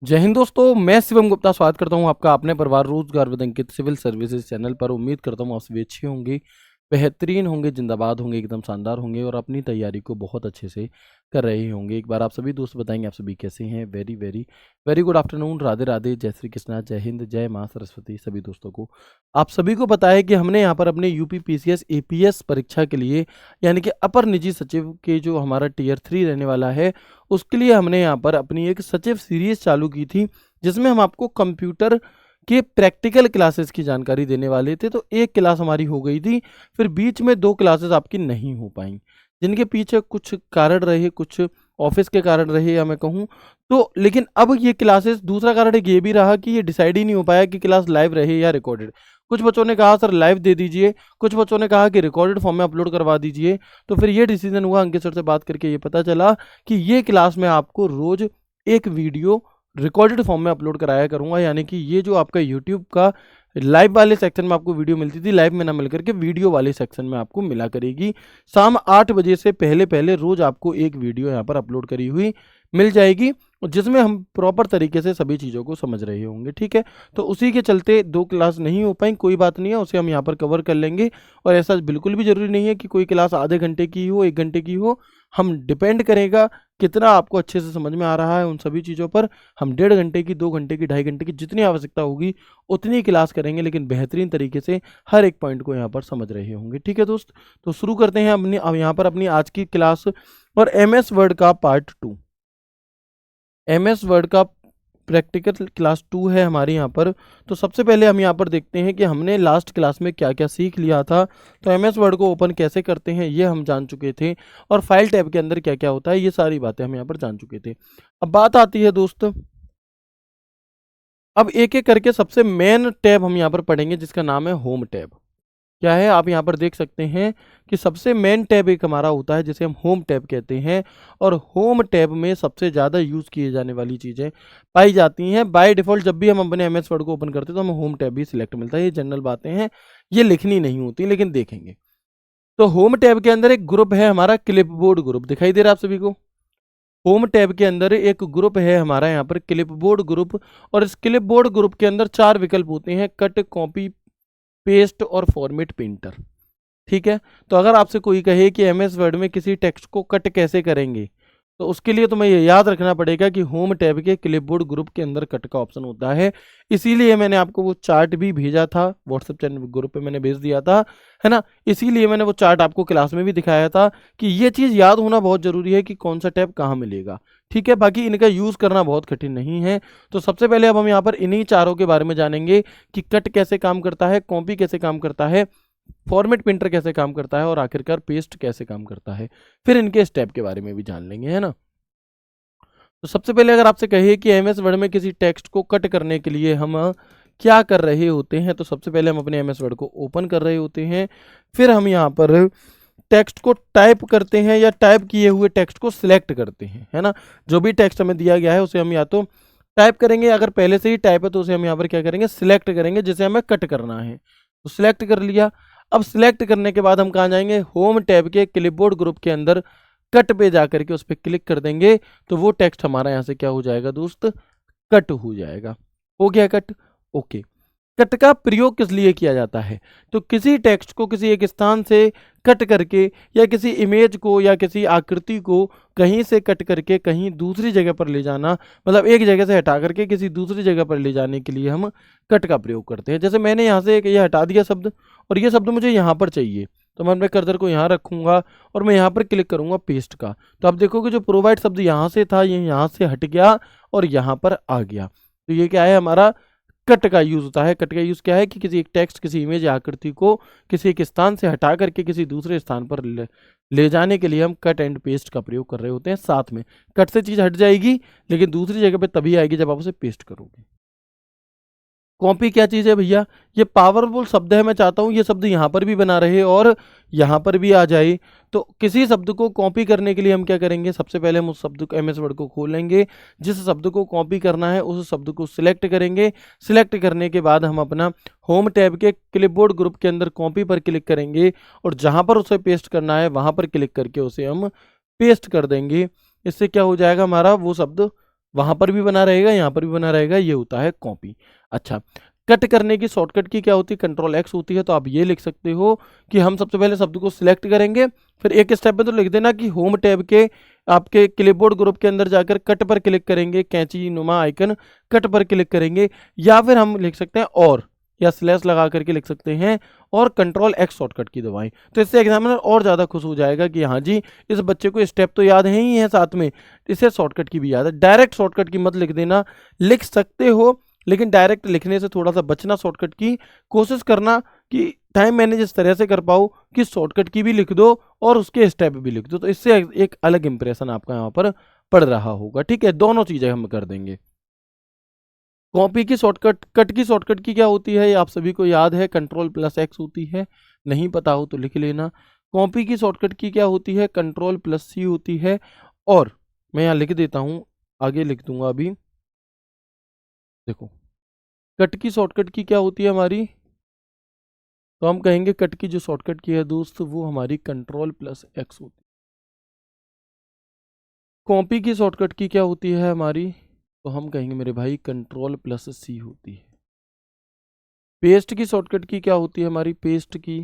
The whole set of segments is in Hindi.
जय हिंद दोस्तों, मैं शिवम गुप्ता स्वागत करता हूं आपका अपने परिवार रोजगार with Ankit civil services channel पर। उम्मीद करता हूं आप सभी अच्छे होंगे, बेहतरीन होंगे, जिंदाबाद होंगे, एकदम शानदार होंगे और अपनी तैयारी को बहुत अच्छे से कर रहे होंगे। एक बार आप सभी दोस्त बताएंगे आप सभी कैसे हैं। Very very very good afternoon, Radhe Radhe, जय श्री कृष्णा, जय हिंद, जय माँ सरस्वती। सभी दोस्तों को आप सभी को पता है कि हमने यहाँ पर अपने यूपी पीसीएस एपीएस परीक्षा के लिए यानी कि अपर निजी सचिव के जो हमारा टीयर 3 रहने वाला है उसके लिए हमने यहाँ पर अपनी एक सचिव सीरीज चालू की थी, जिसमें हम आपको कंप्यूटर के प्रैक्टिकल क्लासेस की जानकारी देने वाले थे। तो एक क्लास हमारी हो गई थी, फिर बीच में 2 क्लासेस आपकी नहीं हो पाई, जिनके पीछे कुछ कारण रहे, कुछ ऑफिस के कारण रहे या मैं कहूँ तो। लेकिन अब ये क्लासेस, दूसरा कारण एक ये भी रहा कि ये डिसाइड ही नहीं हो पाया कि क्लास लाइव रहे या रिकॉर्डेड। कुछ बच्चों ने कहा सर लाइव दे दीजिए, कुछ बच्चों ने कहा कि रिकॉर्डेड फॉर्म में अपलोड करवा दीजिए। तो फिर ये डिसीजन हुआ, अंकित सर से बात करके ये पता चला कि ये क्लास में आपको रोज एक वीडियो रिकॉर्डेड फॉर्म में अपलोड कराया करूंगा। यानी कि ये जो आपका यूट्यूब का लाइव वाले सेक्शन में आपको वीडियो मिलती थी, लाइव में ना मिल करके वीडियो वाले सेक्शन में आपको मिला करेगी। शाम 8 बजे से पहले पहले रोज आपको एक वीडियो यहाँ पर अपलोड करी हुई मिल जाएगी, जिसमें हम प्रॉपर तरीके से सभी चीज़ों को समझ रहे होंगे। ठीक है, तो उसी के चलते 2 क्लास नहीं हो पाई, कोई बात नहीं है, उसे हम यहाँ पर कवर कर लेंगे। और ऐसा बिल्कुल भी जरूरी नहीं है कि कोई क्लास आधे घंटे की हो, 1 घंटे की हो। हम डिपेंड करेगा कितना आपको अच्छे से समझ में आ रहा है उन सभी चीज़ों पर। हम 1.5 घंटे की, 2 घंटे की, 2.5 घंटे की जितनी आवश्यकता होगी उतनी क्लास करेंगे, लेकिन बेहतरीन तरीके से हर एक पॉइंट को यहाँ पर समझ रहे होंगे। ठीक है दोस्त, तो शुरू करते हैं अपनी अब यहाँ पर अपनी आज की क्लास। और एमएस वर्ड का पार्ट 2, एमएस वर्ड का प्रैक्टिकल क्लास 2 है हमारे यहाँ पर। तो सबसे पहले हम यहाँ पर देखते हैं कि हमने लास्ट क्लास में क्या क्या सीख लिया था। तो एमएस वर्ड को ओपन कैसे करते हैं ये हम जान चुके थे, और फाइल टैब के अंदर क्या क्या होता है ये सारी बातें हम यहाँ पर जान चुके थे। अब बात आती है दोस्त, अब एक एक करके सबसे मेन टैब हम यहाँ पर पढ़ेंगे, जिसका नाम है होम टैब। क्या है, आप यहाँ पर देख सकते हैं कि सबसे मेन टैब एक हमारा होता है जिसे हम होम टैब कहते हैं। और होम टैब में सबसे ज़्यादा यूज़ किए जाने वाली चीज़ें पाई जाती हैं। बाय डिफ़ॉल्ट जब भी हम अपने एमएस वर्ड को ओपन करते हैं तो हमें होम टैब भी सिलेक्ट मिलता है। ये जनरल बातें हैं, ये लिखनी नहीं होती, लेकिन देखेंगे। तो होम टैब के अंदर एक ग्रुप है हमारा क्लिपबोर्ड ग्रुप, दिखाई दे रहा है आप सभी को। होम टैब के अंदर एक ग्रुप है हमारा यहाँ पर क्लिपबोर्ड ग्रुप। और इस क्लिपबोर्ड ग्रुप के अंदर 4 विकल्प होते हैं: कट, कॉपी, पेस्ट और फॉर्मेट प्रिंटर। ठीक है, तो अगर आपसे कोई कहे कि एमएस वर्ड में किसी टेक्स्ट को कट कैसे करेंगे, तो उसके लिए तुम्हें ये याद रखना पड़ेगा कि होम टैब के क्लिपबोर्ड ग्रुप के अंदर कट का ऑप्शन होता है। इसीलिए मैंने आपको वो चार्ट भी भेजा था, व्हाट्सएप चैनल ग्रुप पे मैंने भेज दिया था, है ना। इसीलिए मैंने वो चार्ट आपको क्लास में भी दिखाया था कि ये चीज़ याद होना बहुत ज़रूरी है कि कौन सा टैब कहाँ मिलेगा। ठीक है, बाकी इनका यूज़ करना बहुत कठिन नहीं है। तो सबसे पहले अब हम यहाँ पर इन्हीं चारों के बारे में जानेंगे कि कट कैसे काम करता है, कॉपी कैसे काम करता है, फॉर्मेट प्रिंटर कैसे काम करता है, और आखिरकार पेस्ट कैसे काम करता है। फिर इनके स्टेप के बारे में भी जान लेंगे, है ना। तो सबसे पहले अगर आपसे कहिए कि एमएस वर्ड में किसी टेक्स्ट को कट करने के लिए हम क्या कर रहे होते हैं, तो सबसे पहले हम अपने एमएस वर्ड को ओपन कर रहे होते हैं। फिर हम यहाँ पर टेक्स्ट को टाइप करते हैं या टाइप किए हुए टेक्स्ट को सिलेक्ट करते हैं, है ना। जो भी टेक्स्ट हमें दिया गया है उसे हम या तो टाइप करेंगे, अगर पहले से ही टाइप है तो उसे हम यहाँ पर क्या करेंगे, सिलेक्ट करेंगे, जिसे हमें कट करना है। तो सिलेक्ट कर लिया। अब सिलेक्ट करने के बाद हम कहाँ जाएंगे, होम टैब के क्लिपबोर्ड ग्रुप के अंदर कट पे जा करके उस पर क्लिक कर देंगे। तो वो टेक्स्ट हमारा यहाँ से क्या हो जाएगा दोस्त, कट हो जाएगा। हो गया कट, ओके। कट का प्रयोग किस लिए किया जाता है, तो किसी टेक्स्ट को किसी एक स्थान से कट करके, या किसी इमेज को या किसी आकृति को कहीं से कट करके कहीं दूसरी जगह पर ले जाना, मतलब एक जगह से हटा करके किसी दूसरी जगह पर ले जाने के लिए हम कट का प्रयोग करते हैं। जैसे मैंने यहाँ से ये हटा दिया शब्द, और ये शब्द मुझे यहाँ पर चाहिए, तो मैं अपने कर्सर को यहाँ रखूँगा और मैं यहाँ पर क्लिक करूँगा पेस्ट का। तो आप देखोगे जो प्रोवाइड शब्द यहाँ से था ये यहाँ से हट गया और यहाँ पर आ गया। तो ये क्या है, हमारा कट का यूज होता है। कट का यूज क्या है कि किसी एक टेक्स्ट, किसी इमेज या आकृति को किसी एक स्थान से हटा करके किसी दूसरे स्थान पर ले जाने के लिए हम कट एंड पेस्ट का प्रयोग कर रहे होते हैं। साथ में कट से चीज हट जाएगी, लेकिन दूसरी जगह पे तभी आएगी जब आप उसे पेस्ट करोगे। कॉपी क्या चीज़ है भैया, ये पावरफुल शब्द है। मैं चाहता हूँ ये शब्द यहाँ पर भी बना रहे और यहाँ पर भी आ जाए। तो किसी शब्द को कॉपी करने के लिए हम क्या करेंगे, सबसे पहले हम उस शब्द को एमएस वर्ड को खोलेंगे, जिस शब्द को कॉपी करना है उस शब्द को सिलेक्ट करेंगे। सिलेक्ट करने के बाद हम अपना होम टैब के क्लिपबोर्ड ग्रुप के अंदर कॉपी पर क्लिक करेंगे, और जहाँ पर उसे पेस्ट करना है वहाँ पर क्लिक करके उसे हम पेस्ट कर देंगे। इससे क्या हो जाएगा, हमारा वो शब्द वहां पर भी बना रहेगा, यहाँ पर भी बना रहेगा, ये होता है कॉपी। अच्छा, कट करने की शॉर्टकट की क्या होती है, कंट्रोल एक्स होती है। तो आप ये लिख सकते हो कि हम सबसे पहले शब्द को सिलेक्ट करेंगे, फिर एक स्टेप में तो लिख देना कि होम टैब के आपके क्लिपबोर्ड ग्रुप के अंदर जाकर कट पर क्लिक करेंगे, कैंची नुमा आइकन कट पर क्लिक करेंगे, या फिर हम लिख सकते हैं और, या स्लैश लगा करके लिख सकते हैं और कंट्रोल एक्स शॉर्टकट की दबाएं। तो इससे एग्जामिनर और ज़्यादा खुश हो जाएगा कि हाँ जी, इस बच्चे को स्टेप तो याद है ही है, साथ में इसे शॉर्टकट की भी याद है। डायरेक्ट शॉर्टकट की मत लिख देना, लिख सकते हो लेकिन डायरेक्ट लिखने से थोड़ा सा बचना, शॉर्टकट की कोशिश करना कि टाइम मैनेज इस तरह से कर पाओ कि शॉर्टकट की भी लिख दो और उसके स्टेप भी लिख दो, तो इससे एक अलग इंप्रेशन आपका यहाँ पर पड़ रहा होगा। ठीक है, दोनों चीज़ें हम कर देंगे। कॉपी की शॉर्टकट, कट की शॉर्टकट की क्या होती है, ये आप सभी को याद है, कंट्रोल प्लस एक्स होती है, नहीं पता हो तो लिख लेना। कॉपी की शॉर्टकट की क्या होती है, कंट्रोल प्लस सी होती है। और मैं यहाँ लिख देता हूँ, आगे लिख दूंगा अभी, देखो कट की शॉर्टकट की क्या होती है हमारी, तो हम कहेंगे कट की जो शॉर्टकट की है दोस्त, वो हमारी कंट्रोल प्लस एक्स होती है। कॉपी की शॉर्टकट की क्या होती है हमारी, तो हम कहेंगे मेरे भाई कंट्रोल प्लस सी होती है। पेस्ट की शॉर्टकट की क्या होती है हमारी, पेस्ट की,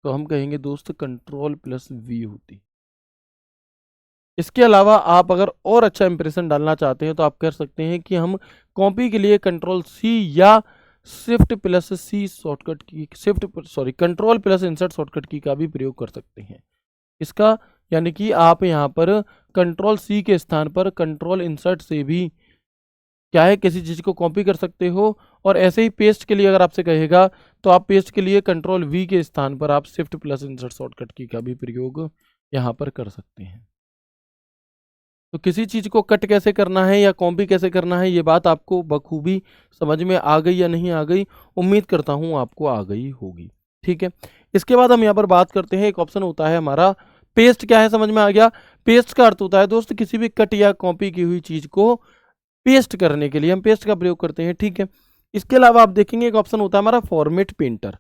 तो हम कहेंगे दोस्त कंट्रोल प्लस वी होती है। इसके अलावा आप अगर और अच्छा इंप्रेशन डालना चाहते हैं तो आप कर सकते हैं कि हम कॉपी के लिए कंट्रोल सी या शिफ्ट प्लस सी शॉर्टकट की, कंट्रोल प्लस इंसर्ट शॉर्टकट की का भी प्रयोग कर सकते हैं। इसका यानी कि आप यहाँ पर कंट्रोल सी के स्थान पर कंट्रोल इंसर्ट से भी क्या है, किसी चीज़ को कॉपी कर सकते हो। और ऐसे ही पेस्ट के लिए अगर आपसे कहेगा तो आप पेस्ट के लिए कंट्रोल वी के स्थान पर आप शिफ्ट प्लस इंसर्ट शॉर्टकट की का भी प्रयोग यहाँ पर कर सकते हैं। तो किसी चीज़ को कट कैसे करना है या कॉपी कैसे करना है, ये बात आपको बखूबी समझ में आ गई या नहीं आ गई, उम्मीद करता हूँ आपको आ गई होगी। ठीक है, इसके बाद हम यहाँ पर बात करते हैं, एक ऑप्शन होता है हमारा पेस्ट। क्या है, समझ में आ गया। पेस्ट का अर्थ होता है दोस्त किसी भी कट या कॉपी की हुई चीज़ को पेस्ट करने के लिए हम पेस्ट का प्रयोग करते हैं। ठीक है, इसके अलावा आप देखेंगे एक ऑप्शन होता है हमारा फॉर्मेट पेंटर।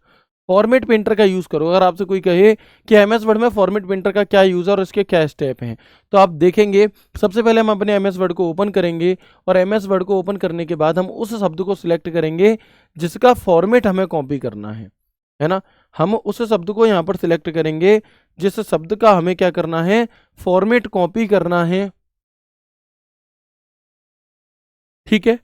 फॉर्मेट पेंटर का यूज़ करो, अगर आपसे कोई कहे कि एमएस वर्ड में फॉर्मेट पेंटर का क्या यूज़ है और इसके क्या स्टेप हैं, तो आप देखेंगे सबसे पहले हम अपने एमएस वर्ड को ओपन करेंगे और एमएस वर्ड को ओपन करने के बाद हम उस शब्द को सिलेक्ट करेंगे जिसका फॉर्मेट हमें कॉपी करना है ना। हम उस शब्द को यहाँ पर सिलेक्ट करेंगे जिस शब्द का हमें क्या करना है, फॉर्मेट कॉपी करना है। ठीक है,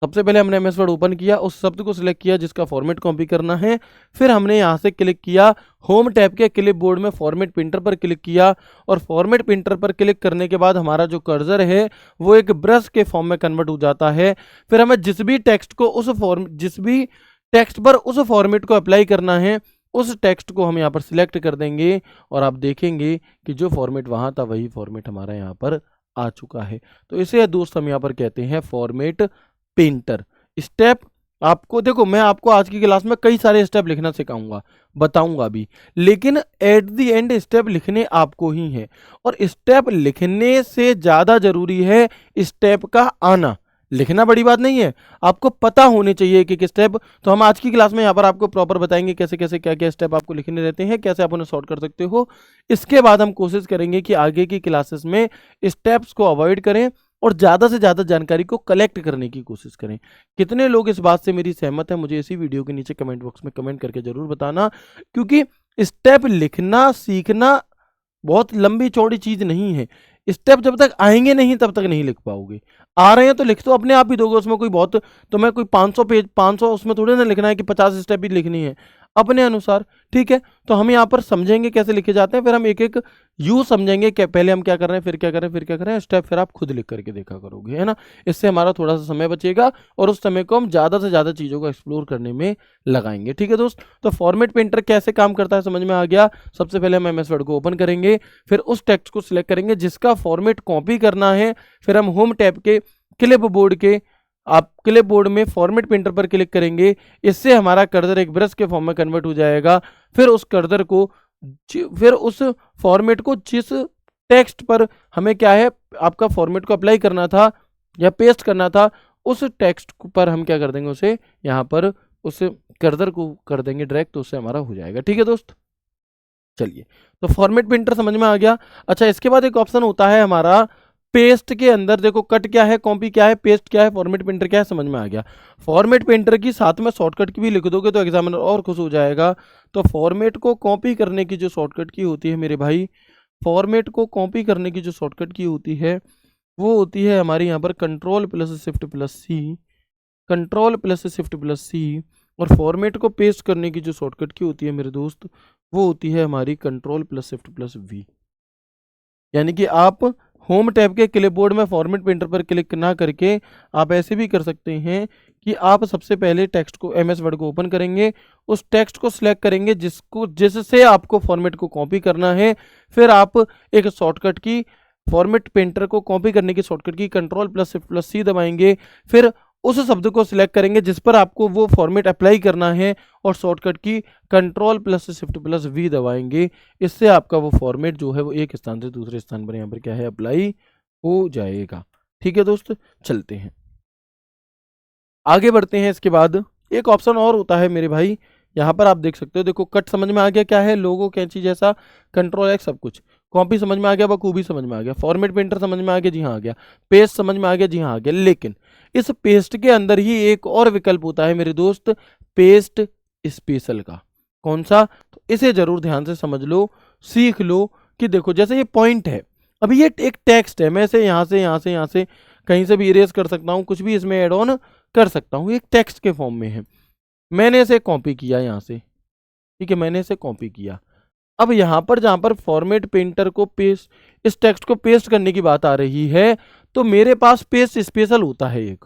सबसे पहले हमने एमएस वर्ड ओपन किया, उस शब्द को सिलेक्ट किया जिसका फॉर्मेट कॉपी करना है, फिर हमने यहाँ से क्लिक किया होम टैब के क्लिप बोर्ड में फॉर्मेट प्रिंटर पर क्लिक किया और फॉर्मेट प्रिंटर पर क्लिक करने के बाद हमारा जो कर्सर है वो एक ब्रश के फॉर्म में कन्वर्ट हो जाता है। फिर हमें जिस भी टेक्स्ट पर उस फॉर्मेट को अप्लाई करना है उस टेक्स्ट को हम यहाँ पर सिलेक्ट कर देंगे और आप देखेंगे कि जो फॉर्मेट वहाँ था वही फॉर्मेट हमारा यहाँ पर आ चुका है। तो इसे दोस्त हम यहाँ पर कहते हैं फॉर्मेट पेंटर। स्टेप आपको देखो, मैं आपको आज की क्लास में कई सारे स्टेप लिखना सिखाऊंगा, बताऊंगा भी, लेकिन एट द एंड स्टेप लिखने आपको ही है। और स्टेप लिखने से ज़्यादा जरूरी है स्टेप का आना। लिखना बड़ी बात नहीं है, आपको पता होने चाहिए कि स्टेप। तो हम आज की क्लास में यहाँ पर आपको प्रॉपर बताएंगे कैसे कैसे क्या क्या स्टेप आपको लिखने रहते हैं, कैसे आप उन्हें सॉर्ट कर सकते हो। इसके बाद हम कोशिश करेंगे कि आगे की क्लासेस में स्टेप्स को अवॉइड करें और ज़्यादा से ज़्यादा जानकारी को कलेक्ट करने की कोशिश करें। कितने लोग इस बात से मेरी सहमत है, मुझे इसी वीडियो के नीचे कमेंट बॉक्स में कमेंट करके ज़रूर बताना, क्योंकि स्टेप लिखना सीखना बहुत लंबी चौड़ी चीज़ नहीं है। स्टेप जब तक आएंगे नहीं तब तक नहीं लिख पाओगे। आ रहे हैं तो लिख तो अपने आप ही दोगे, उसमें कोई बहुत, तुम्हें कोई 500 पेज 500 उसमें थोड़े ना लिखना है कि 50 स्टेप भी लिखनी है अपने अनुसार। ठीक है, तो हम यहाँ पर समझेंगे कैसे लिखे जाते हैं, फिर हम एक एक यूज समझेंगे कि पहले हम क्या कर रहे हैं, फिर क्या कर रहे हैं, फिर क्या कर रहे हैं, स्टेप फिर आप खुद लिख करके देखा करोगे, है ना। इससे हमारा थोड़ा सा समय बचेगा और उस समय को हम ज़्यादा से ज़्यादा चीज़ों को एक्सप्लोर करने में लगाएंगे। ठीक है दोस्त, तो फॉर्मेट पेंटर कैसे काम करता है समझ में आ गया। सबसे पहले हम एमएस वर्ड को ओपन करेंगे, फिर उस टेक्स्ट को सिलेक्ट करेंगे जिसका फॉर्मेट कॉपी करना है, फिर हम होम टैब के क्लिप बोर्ड के आप क्लिप बोर्ड में फॉर्मेट प्रिंटर पर क्लिक करेंगे, इससे हमारा कर्सर एक ब्रश के फॉर्म में कन्वर्ट हो जाएगा। फिर उस कर्सर को फिर उस फॉर्मेट को जिस टेक्स्ट पर हमें क्या है आपका फॉर्मेट को अप्लाई करना था या पेस्ट करना था उस टेक्स्ट पर हम क्या कर देंगे, उसे यहाँ पर उस कर्सर को कर देंगे ड्रैग, तो उससे हमारा हो जाएगा। ठीक है दोस्त, चलिए, तो फॉर्मेट प्रिंटर समझ में आ गया। अच्छा, इसके बाद एक ऑप्शन होता है हमारा पेस्ट के अंदर देखो, कट क्या है, कॉपी क्या है, पेस्ट क्या है, फॉर्मेट पेंटर क्या है, समझ में आ गया। फॉर्मेट पेंटर की साथ में शॉर्टकट की भी लिख दोगे तो एग्जामिनर और खुश हो जाएगा। तो फॉर्मेट को कॉपी करने की जो शॉर्टकट की होती है मेरे भाई, फॉर्मेट को कॉपी करने की जो शॉर्टकट की होती है वो होती है हमारी यहाँ पर कंट्रोल प्लस शिफ्ट प्लस सी, control plus shift plus C. और फॉर्मेट को पेस्ट करने की जो शॉर्टकट की होती है मेरे दोस्त, वो होती है हमारी control plus shift plus V. यानी कि आप होम टैब के क्लिपबोर्ड में फॉर्मेट पेंटर पर क्लिक ना करके आप ऐसे भी कर सकते हैं कि आप सबसे पहले टेक्स्ट को, एमएस वर्ड को ओपन करेंगे, उस टेक्स्ट को सिलेक्ट करेंगे जिससे आपको फॉर्मेट को कॉपी करना है। फिर आप एक शॉर्टकट की, फॉर्मेट पेंटर को कॉपी करने की शॉर्टकट की कंट्रोल प्लस शिफ्ट प्लस सी दबाएंगे। फिर उस शब्द को सिलेक्ट करेंगे जिस पर आपको वो फॉर्मेट अप्लाई करना है और शॉर्टकट की control plus shift plus V दबाएंगे। इससे आपका वो फॉर्मेट जो है वो एक स्थान से दूसरे स्थान पर यहाँ पर क्या है, अप्लाई हो जाएगा। ठीक है दोस्त, चलते हैं आगे बढ़ते हैं। इसके बाद एक ऑप्शन और होता है मेरे भाई, यहाँ पर आप देख सकते हो, देखो कट समझ में आ गया क्या है, लोगो कैंची जैसा, कंट्रोल एक्स सब कुछ। कॉपी समझ में आ गया, बखूबी समझ में आ गया। फॉर्मेट पेंटर समझ में आ गया, जी हाँ आ गया। पेस्ट समझ में आ गया, जी हाँ आ गया। लेकिन इस पेस्ट के अंदर ही एक और विकल्प होता है मेरे दोस्त, पेस्ट स्पेशल का। कौन सा? तो इसे जरूर ध्यान से समझ लो, सीख लो। कि देखो जैसे ये पॉइंट है, अभी ये एक टेक्स्ट है, मैं इसे यहाँ से यहाँ से यहाँ से कहीं से भी इरेज कर सकता हूँ, कुछ भी इसमें एड ऑन कर सकता हूँ, एक टेक्स्ट के फॉर्म में है। मैंने इसे कॉपी किया यहाँ से, ठीक है, मैंने इसे कॉपी किया। अब यहाँ पर जहाँ पर फॉर्मेट पेंटर को पेस्ट, इस टेक्स्ट को पेस्ट करने की बात आ रही है, तो मेरे पास पेस्ट स्पेशल होता है एक।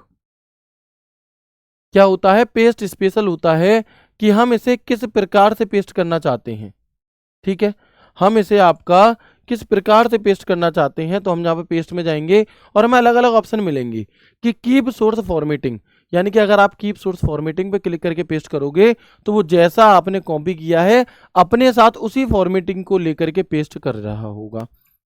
क्या होता है? पेस्ट स्पेशल होता है कि हम इसे किस प्रकार से पेस्ट करना चाहते हैं। ठीक है, हम इसे आपका किस प्रकार से पेस्ट करना चाहते हैं, तो हम यहाँ पे पेस्ट में जाएंगे और हमें अलग अलग ऑप्शन मिलेंगे कि कीप सोर्स फॉर्मेटिंग। यानी कि अगर आप कीप सोर्स फॉर्मेटिंग पे क्लिक करके पेस्ट करोगे तो वो जैसा आपने कॉपी किया है अपने साथ उसी फॉर्मेटिंग को लेकर के पेस्ट कर रहा होगा।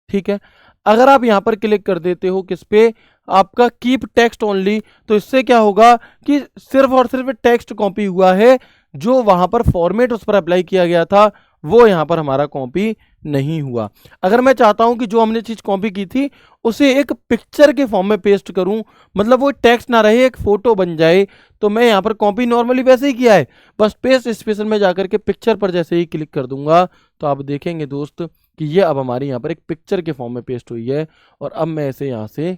ठीक है, अगर आप यहाँ पर क्लिक कर देते हो किस पे, आपका कीप टेक्स्ट ओनली, तो इससे क्या होगा कि सिर्फ और सिर्फ टेक्स्ट कॉपी हुआ है, जो वहां पर फॉर्मेट उस पर अप्लाई किया गया था वो यहाँ पर हमारा कॉपी नहीं हुआ। अगर मैं चाहता हूं कि जो हमने चीज कॉपी की थी उसे एक पिक्चर के फॉर्म में पेस्ट करूं, मतलब वो टेक्स्ट ना रहे, एक फोटो बन जाए, तो मैं यहाँ पर कॉपी नॉर्मली वैसे ही किया है, बस पेस्ट स्पेशल में जाकर के पिक्चर पर जैसे ही क्लिक कर दूंगा तो आप देखेंगे दोस्त कि ये अब हमारे यहाँ पर एक पिक्चर के फॉर्म में पेस्ट हुई है। और अब मैं इसे यहाँ से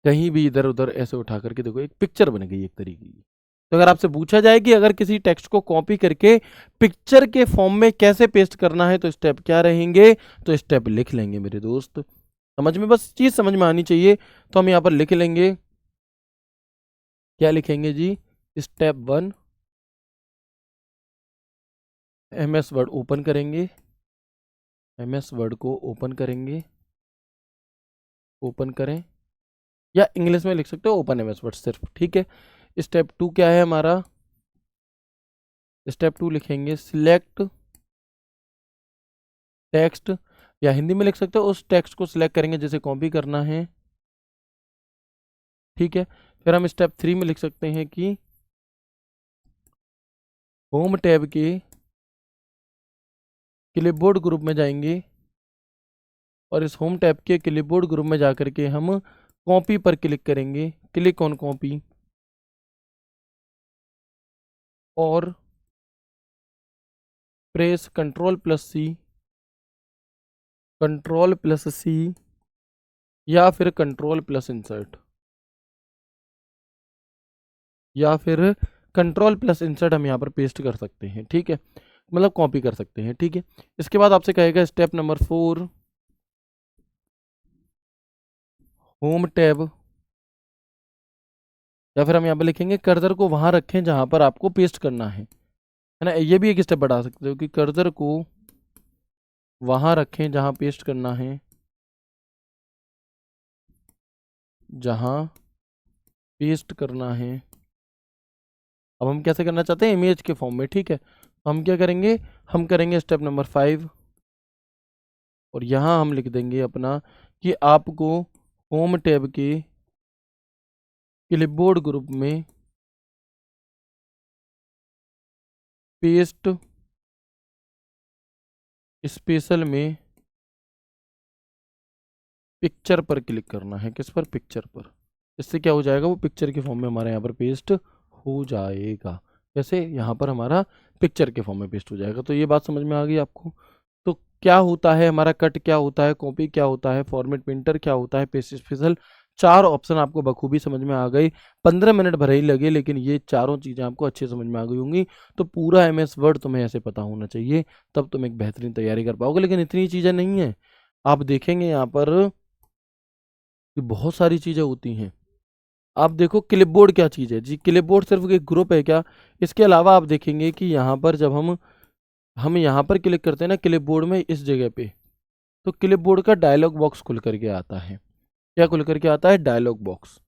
कहीं भी इधर उधर ऐसे उठा करके देखो, एक पिक्चर बन गई एक तरीके की। तो अगर आपसे पूछा जाए कि अगर किसी टेक्स्ट को कॉपी करके पिक्चर के फॉर्म में कैसे पेस्ट करना है तो स्टेप क्या रहेंगे, तो स्टेप लिख लेंगे मेरे दोस्त। समझ में, बस चीज समझ में आनी चाहिए, तो हम यहाँ पर लिख लेंगे। क्या लिखेंगे जी? स्टेप 1, एमएस वर्ड ओपन करेंगे, एमएस वर्ड को ओपन करेंगे, ओपन करें, या इंग्लिश में लिख सकते हो ओपन एमएस वर्ड सिर्फ। ठीक है, स्टेप 2 क्या है हमारा? स्टेप 2 लिखेंगे सिलेक्ट टेक्स्ट, या हिंदी में लिख सकते हो उस टेक्स्ट को सिलेक्ट करेंगे जिसे कॉपी करना है। ठीक है, फिर हम स्टेप 3 में लिख सकते हैं कि होम टैब के क्लिपबोर्ड ग्रुप में जाएंगे और इस होम टैब के क्लिपबोर्ड ग्रुप में जाकर के हम कॉपी पर क्लिक करेंगे, क्लिक ऑन कॉपी, और प्रेस कंट्रोल प्लस सी, कंट्रोल प्लस सी, या फिर कंट्रोल प्लस इंसर्ट, या फिर कंट्रोल प्लस इंसर्ट हम यहाँ पर पेस्ट कर सकते हैं। ठीक है, मतलब कॉपी कर सकते हैं। ठीक है, इसके बाद आपसे कहेगा स्टेप नंबर 4, होम टैब, या फिर हम यहाँ पर लिखेंगे कर्सर को वहां रखें जहां पर आपको पेस्ट करना है ना। ये भी एक स्टेप बढ़ा सकते हो कि कर्सर को वहां रखें जहां पेस्ट करना है, जहां पेस्ट करना है। अब हम कैसे करना चाहते हैं? इमेज के फॉर्म में। ठीक है, तो हम क्या करेंगे, हम करेंगे स्टेप नंबर 5, और यहाँ हम लिख देंगे अपना कि आपको होम टैब के क्लिपबोर्ड ग्रुप में पेस्ट स्पेशल में पिक्चर पर क्लिक करना है। किस पर? पिक्चर पर। इससे क्या हो जाएगा, वो पिक्चर के फॉर्म में हमारे यहाँ पर पेस्ट हो जाएगा। कैसे? यहाँ पर हमारा पिक्चर के फॉर्म में पेस्ट हो जाएगा। तो ये बात समझ में आ गई आपको। तो क्या होता है हमारा कट, क्या होता है कॉपी, क्या होता है फॉर्मेट प्रिंटर, क्या होता है पेस्ट स्पेशल, 4 ऑप्शन आपको बखूबी समझ में आ गई। 15 मिनट भरे ही लगे, लेकिन ये चारों चीज़ें आपको अच्छे समझ में आ गई होंगी। तो पूरा MS वर्ड तुम्हें ऐसे पता होना चाहिए, तब तुम एक बेहतरीन तैयारी कर पाओगे। लेकिन इतनी चीज़ें नहीं है, आप देखेंगे यहाँ पर कि बहुत सारी चीज़ें होती हैं। आप देखो क्लिपबोर्ड क्या चीज़ है जी। क्लिपबोर्ड सिर्फ एक ग्रुप है क्या? इसके अलावा आप देखेंगे कि यहाँ पर जब हम यहाँ पर क्लिक करते हैं ना क्लिपबोर्ड में, इस जगह पे, तो क्लिपबोर्ड का डायलॉग बॉक्स खुल करके आता है। क्या खुल करके आता है? Dialog box.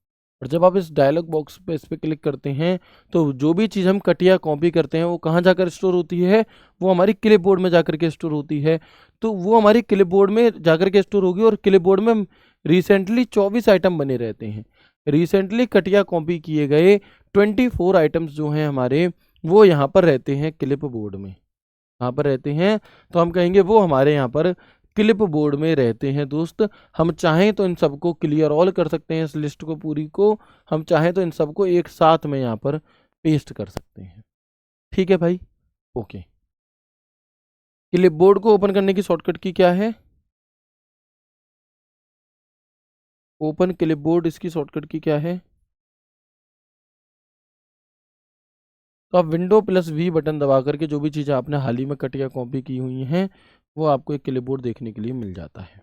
और जब आप इस डायलॉग बॉक्स पे इस पे क्लिक करते हैं, तो जो भी चीज़ हम कट या कॉपी करते हैं वो कहाँ जाकर स्टोर होती है? वो हमारी क्लिपबोर्ड में जाकर के स्टोर होती है। तो वो हमारी क्लिपबोर्ड में जाकर के स्टोर होगी, और क्लिपबोर्ड में रिसेंटली 24 आइटम बने रहते हैं। रिसेंटली कट या कॉपी किए गए 24 आइटम्स जो हैं हमारे, वो यहाँ पर रहते हैं क्लिपबोर्ड में। यहाँ पर रहते हैं, तो हम कहेंगे वो हमारे यहाँ पर क्लिप बोर्ड में रहते हैं दोस्त। हम चाहें तो इन सबको क्लियर ऑल कर सकते हैं, इस लिस्ट को पूरी को। हम चाहें तो इन सबको एक साथ में यहाँ पर पेस्ट कर सकते हैं। ठीक है भाई, ओके। क्लिप बोर्ड को ओपन करने की शॉर्टकट की क्या है? ओपन क्लिप बोर्ड, इसकी शॉर्टकट की क्या है? तो आप Window+V बटन दबा करके जो भी चीज़ें आपने हाल ही में कट या कॉपी की हुई हैं, वो आपको एक क्लिपबोर्ड देखने के लिए मिल जाता है।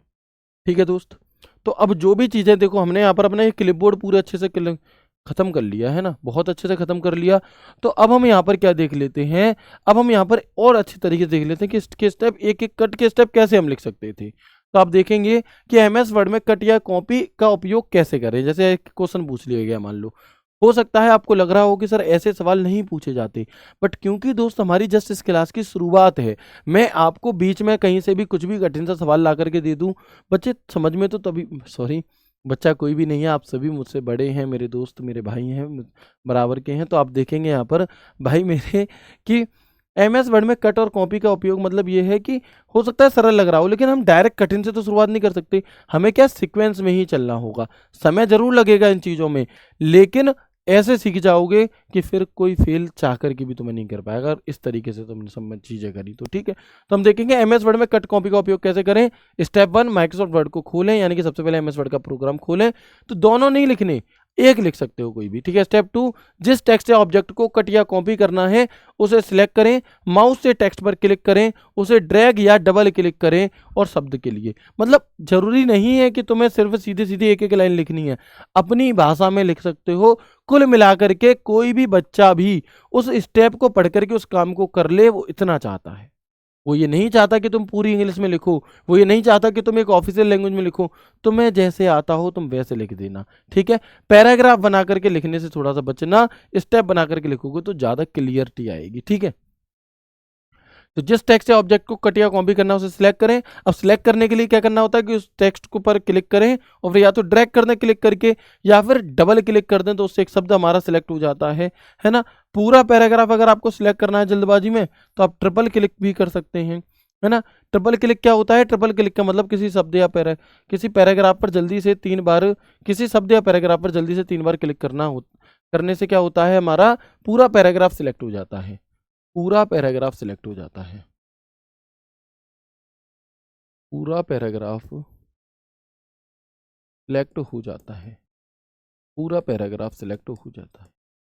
ठीक है दोस्त। तो अब जो भी चीज़ें देखो, हमने यहाँ पर अपना ये क्लिपबोर्ड पूरे अच्छे से ख़त्म कर लिया है ना, बहुत अच्छे से ख़त्म कर लिया। तो अब हम यहाँ पर क्या देख लेते हैं, अब हम यहाँ पर और अच्छे तरीके से देख लेते हैं कि इसके स्टेप, एक एक कट के स्टेप कैसे हम लिख सकते थे। तो आप देखेंगे कि MS वर्ड में कट या कॉपी का उपयोग कैसे करें। जैसे एक क्वेश्चन पूछ लिया गया, मान लो, हो सकता है आपको लग रहा हो कि सर ऐसे सवाल नहीं पूछे जाते, बट क्योंकि दोस्त हमारी जस्ट इस क्लास की शुरुआत है, मैं आपको बीच में कहीं से भी कुछ भी कठिन सा सवाल ला करके दे दूं, बच्चे समझ में तो तभी, सॉरी, बच्चा कोई भी नहीं है, आप सभी मुझसे बड़े हैं, मेरे दोस्त, मेरे भाई हैं, बराबर के हैं। तो आप देखेंगे यहाँ पर भाई मेरे कि MS वर्ड में कट और कॉपी का उपयोग मतलब ये है कि हो सकता है सरल लग रहा हो, लेकिन हम डायरेक्ट कठिन से तो शुरुआत नहीं कर सकते। हमें क्या, सीक्वेंस में ही चलना होगा। समय जरूर लगेगा इन चीज़ों में, लेकिन ऐसे सीख जाओगे कि फिर कोई फेल चाह कर के भी तुम्हें नहीं कर पाएगा। अगर इस तरीके से तुमने सब चीज़ें करी तो ठीक है। तो हम देखेंगे MS वर्ड में कट कॉपी का उपयोग कैसे करें। स्टेप 1, माइक्रोसॉफ्ट वर्ड को खोलें, यानी कि सबसे पहले MS वर्ड का प्रोग्राम खोलें। तो दोनों नहीं लिखने, एक लिख सकते हो कोई भी, ठीक है। स्टेप 2, जिस टेक्स्ट या ऑब्जेक्ट को कट या कॉपी करना है उसे सिलेक्ट करें, माउस से टेक्स्ट पर क्लिक करें, उसे ड्रैग या डबल क्लिक करें, और शब्द के लिए, मतलब जरूरी नहीं है कि तुम्हें सिर्फ सीधे सीधे एक एक लाइन लिखनी है, अपनी भाषा में लिख सकते हो। कुल मिलाकर के कोई भी बच्चा भी उस स्टेप को पढ़ करके उस काम को कर ले, वो इतना चाहता है। वो ये नहीं चाहता कि तुम पूरी इंग्लिश में लिखो, वो ये नहीं चाहता कि तुम एक ऑफिशियल लैंग्वेज में लिखो। तुम्हें जैसे आता हो तुम वैसे लिख देना, ठीक है। पैराग्राफ बना करके लिखने से थोड़ा सा बचना, स्टेप बना करके लिखोगे तो ज़्यादा क्लियरिटी आएगी, ठीक है। तो जिस टेक्स्ट या ऑब्जेक्ट को कट या कॉपी करना है उसे सिलेक्ट करें। अब सिलेक्ट करने के लिए क्या करना होता है कि उस टेक्स्ट को पर क्लिक करें, और फिर या तो ड्रैग कर दें क्लिक करके, या फिर डबल क्लिक कर दें, तो उससे एक शब्द हमारा सिलेक्ट हो जाता है ना। पूरा पैराग्राफ अगर आपको सिलेक्ट करना है जल्दबाजी में, तो आप ट्रिपल क्लिक भी कर सकते हैं, है ना। ट्रिपल क्लिक क्या होता है? ट्रिपल क्लिक का मतलब किसी शब्द या किसी पैराग्राफ पर जल्दी से 3 बार, किसी शब्द या पैराग्राफ पर जल्दी से 3 बार क्लिक करने से क्या होता है, हमारा पूरा पैराग्राफ सिलेक्ट हो जाता है। पूरा पैराग्राफ सिलेक्ट हो जाता है। पूरा पैराग्राफ सिलेक्ट हो जाता है। पूरा पैराग्राफ सिलेक्ट हो जाता है।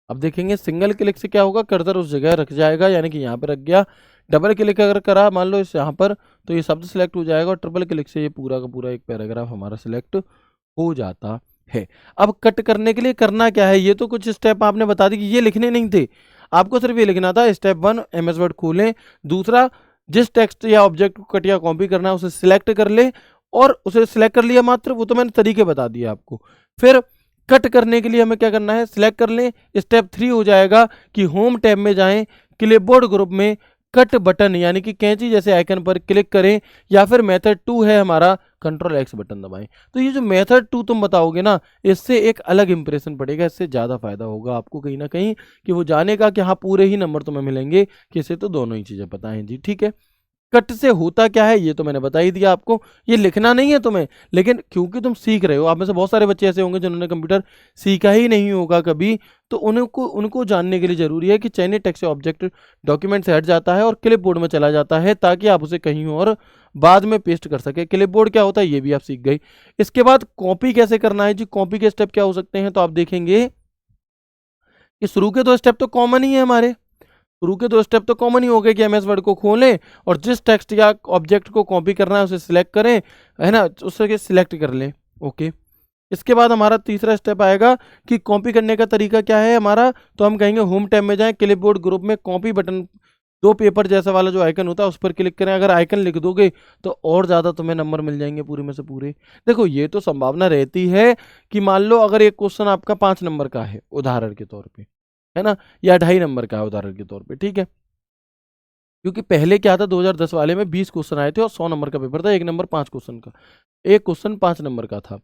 अब देखेंगे सिंगल क्लिक से क्या होगा, कर्सर उस जगह रख जाएगा, यानी कि यहाँ पे रख गया। डबल क्लिक अगर करा मान लो इस यहाँ पर, तो ये शब्द सिलेक्ट हो जाएगा, और ट्रिपल क्लिक से ये पूरा का पूरा एक पैराग्राफ हमारा सिलेक्ट हो जाता है। अब कट करने के लिए करना क्या है, ये तो कुछ स्टेप आपने बता दी कि ये लिखने नहीं थे, आपको सिर्फ ये लिखना था। स्टेप 1, MS वर्ड खोलें। दूसरा, जिस टेक्स्ट या ऑब्जेक्ट को कट या कॉपी करना है उसे सिलेक्ट कर ले, और उसे सिलेक्ट कर लिया मात्र, वो तो मैंने तरीके बता दिए आपको। फिर कट करने के लिए हमें क्या करना है, सिलेक्ट कर लें। स्टेप 3 हो जाएगा कि होम टैब में जाएं, क्लिपबोर्ड ग्रुप में कट बटन यानी कि कैंची जैसे आइकन पर क्लिक करें, या फिर मेथड 2 है हमारा, Ctrl+X बटन दबाएं। तो ये जो मेथड 2 तुम बताओगे ना, इससे एक अलग इंप्रेशन पड़ेगा, इससे ज़्यादा फायदा होगा आपको कहीं ना कहीं, कि वो जानेगा कि हाँ पूरे ही नंबर तुम्हें मिलेंगे, कि इसे तो दोनों ही चीज़ें पता हैं जी, ठीक है। कट से होता क्या है ये तो मैंने बता ही दिया आपको, ये लिखना नहीं है तुम्हें, लेकिन क्योंकि तुम सीख रहे हो, आप में से बहुत सारे बच्चे ऐसे होंगे जिन्होंने कंप्यूटर सीखा ही नहीं होगा कभी, तो उनको उनको जानने के लिए जरूरी है कि चयनित टेक्स्ट ऑब्जेक्ट डॉक्यूमेंट से हट जाता है और क्लिपबोर्ड में चला जाता है, ताकि आप उसे कहीं और बाद में पेस्ट कर सके। क्लिपबोर्ड क्या होता है ये भी आप सीख गई। इसके बाद कॉपी कैसे करना है जी, कॉपी के स्टेप क्या हो सकते हैं, तो आप देखेंगे कि शुरू के 2 स्टेप तो कॉमन ही है हमारे, शुरू के 2 स्टेप तो कॉमन ही हो गए कि एमएस वर्ड को खोलें और जिस टेक्स्ट या ऑब्जेक्ट को कॉपी करना है उसे सिलेक्ट करें, है ना, उससे सिलेक्ट कर लें। ओके, इसके बाद हमारा तीसरा स्टेप आएगा कि कॉपी करने का तरीका क्या है हमारा, तो हम कहेंगे होम टैब में जाएं, क्लिपबोर्ड ग्रुप में कॉपी बटन, 2 पेपर जैसा वाला जो आइकन होता है उस पर क्लिक करें। अगर आइकन लिख दोगे तो और ज़्यादा तुम्हें नंबर मिल जाएंगे पूरे में से पूरे। देखो ये तो संभावना रहती है कि मान लो अगर एक क्वेश्चन आपका 5 नंबर का है उदाहरण के तौर पे, है ना, या 2.5 नंबर का है उदाहरण के तौर पे, ठीक है, क्योंकि पहले क्या था 2010 वाले में 20 क्वेश्चन आए थे और 100 नंबर का पेपर था, एक नंबर 5 क्वेश्चन का, एक क्वेश्चन 5 नंबर का था।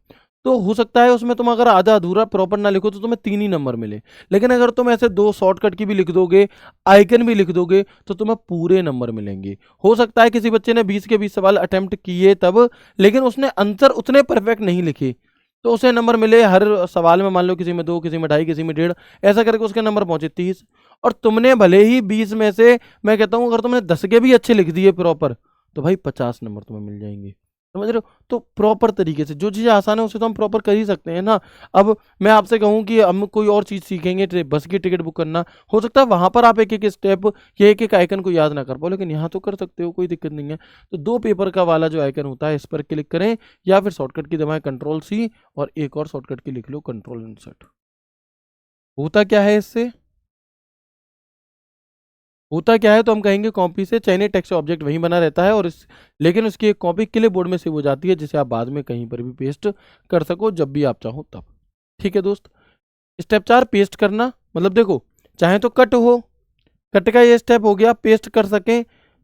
तो हो सकता है उसमें तुम अगर आधा अधूरा प्रॉपर ना लिखो तो तुम्हें 3 ही नंबर मिले, लेकिन अगर तुम ऐसे 2 शॉर्टकट की भी लिख दोगे, आइकन भी लिख दोगे, तो तुम्हें पूरे नंबर मिलेंगे। हो सकता है किसी बच्चे ने 20 के 20 सवाल अटेम्प्ट किए तब, लेकिन उसने आंसर उतने परफेक्ट नहीं लिखे, तो उसे नंबर मिले हर सवाल में, मान लो किसी में 2, किसी में 2.5, किसी में 1.5, ऐसा करके उसके नंबर पहुंचे 30। और तुमने भले ही 20 में से, मैं कहता हूं अगर तुमने 10 के भी अच्छे लिख दिए प्रॉपर, तो भाई 50 नंबर तुम्हें मिल जाएंगे, समझ रहे हो। तो प्रॉपर तरीके से जो चीज़ें आसान है उसे तो हम प्रॉपर कर ही सकते हैं ना। अब मैं आपसे कहूं कि हम कोई और चीज़ सीखेंगे, बस की टिकट बुक करना, हो सकता है वहां पर आप एक एक स्टेप या एक एक आइकन को याद ना कर पाओ, लेकिन यहाँ तो कर सकते हो, कोई दिक्कत नहीं है। तो 2 पेपर का वाला जो आइकन होता है इस पर क्लिक करें, या फिर शॉर्टकट की दबाएं Ctrl+C, और एक और शॉर्टकट की लिख लो Ctrl+Insert। होता क्या है इससे, होता क्या है, तो हम कहेंगे कॉपी से चयनित टेक्स्ट ऑब्जेक्ट वहीं बना रहता है, और इस लेकिन उसकी एक कॉपी क्लिपबोर्ड में सेव हो जाती है, जिसे आप बाद में कहीं पर भी पेस्ट कर सको जब भी आप चाहो तब। ठीक है दोस्त। स्टेप 4 पेस्ट करना, मतलब देखो चाहे तो कट हो, कट का ये स्टेप हो गया, पेस्ट कर सकें।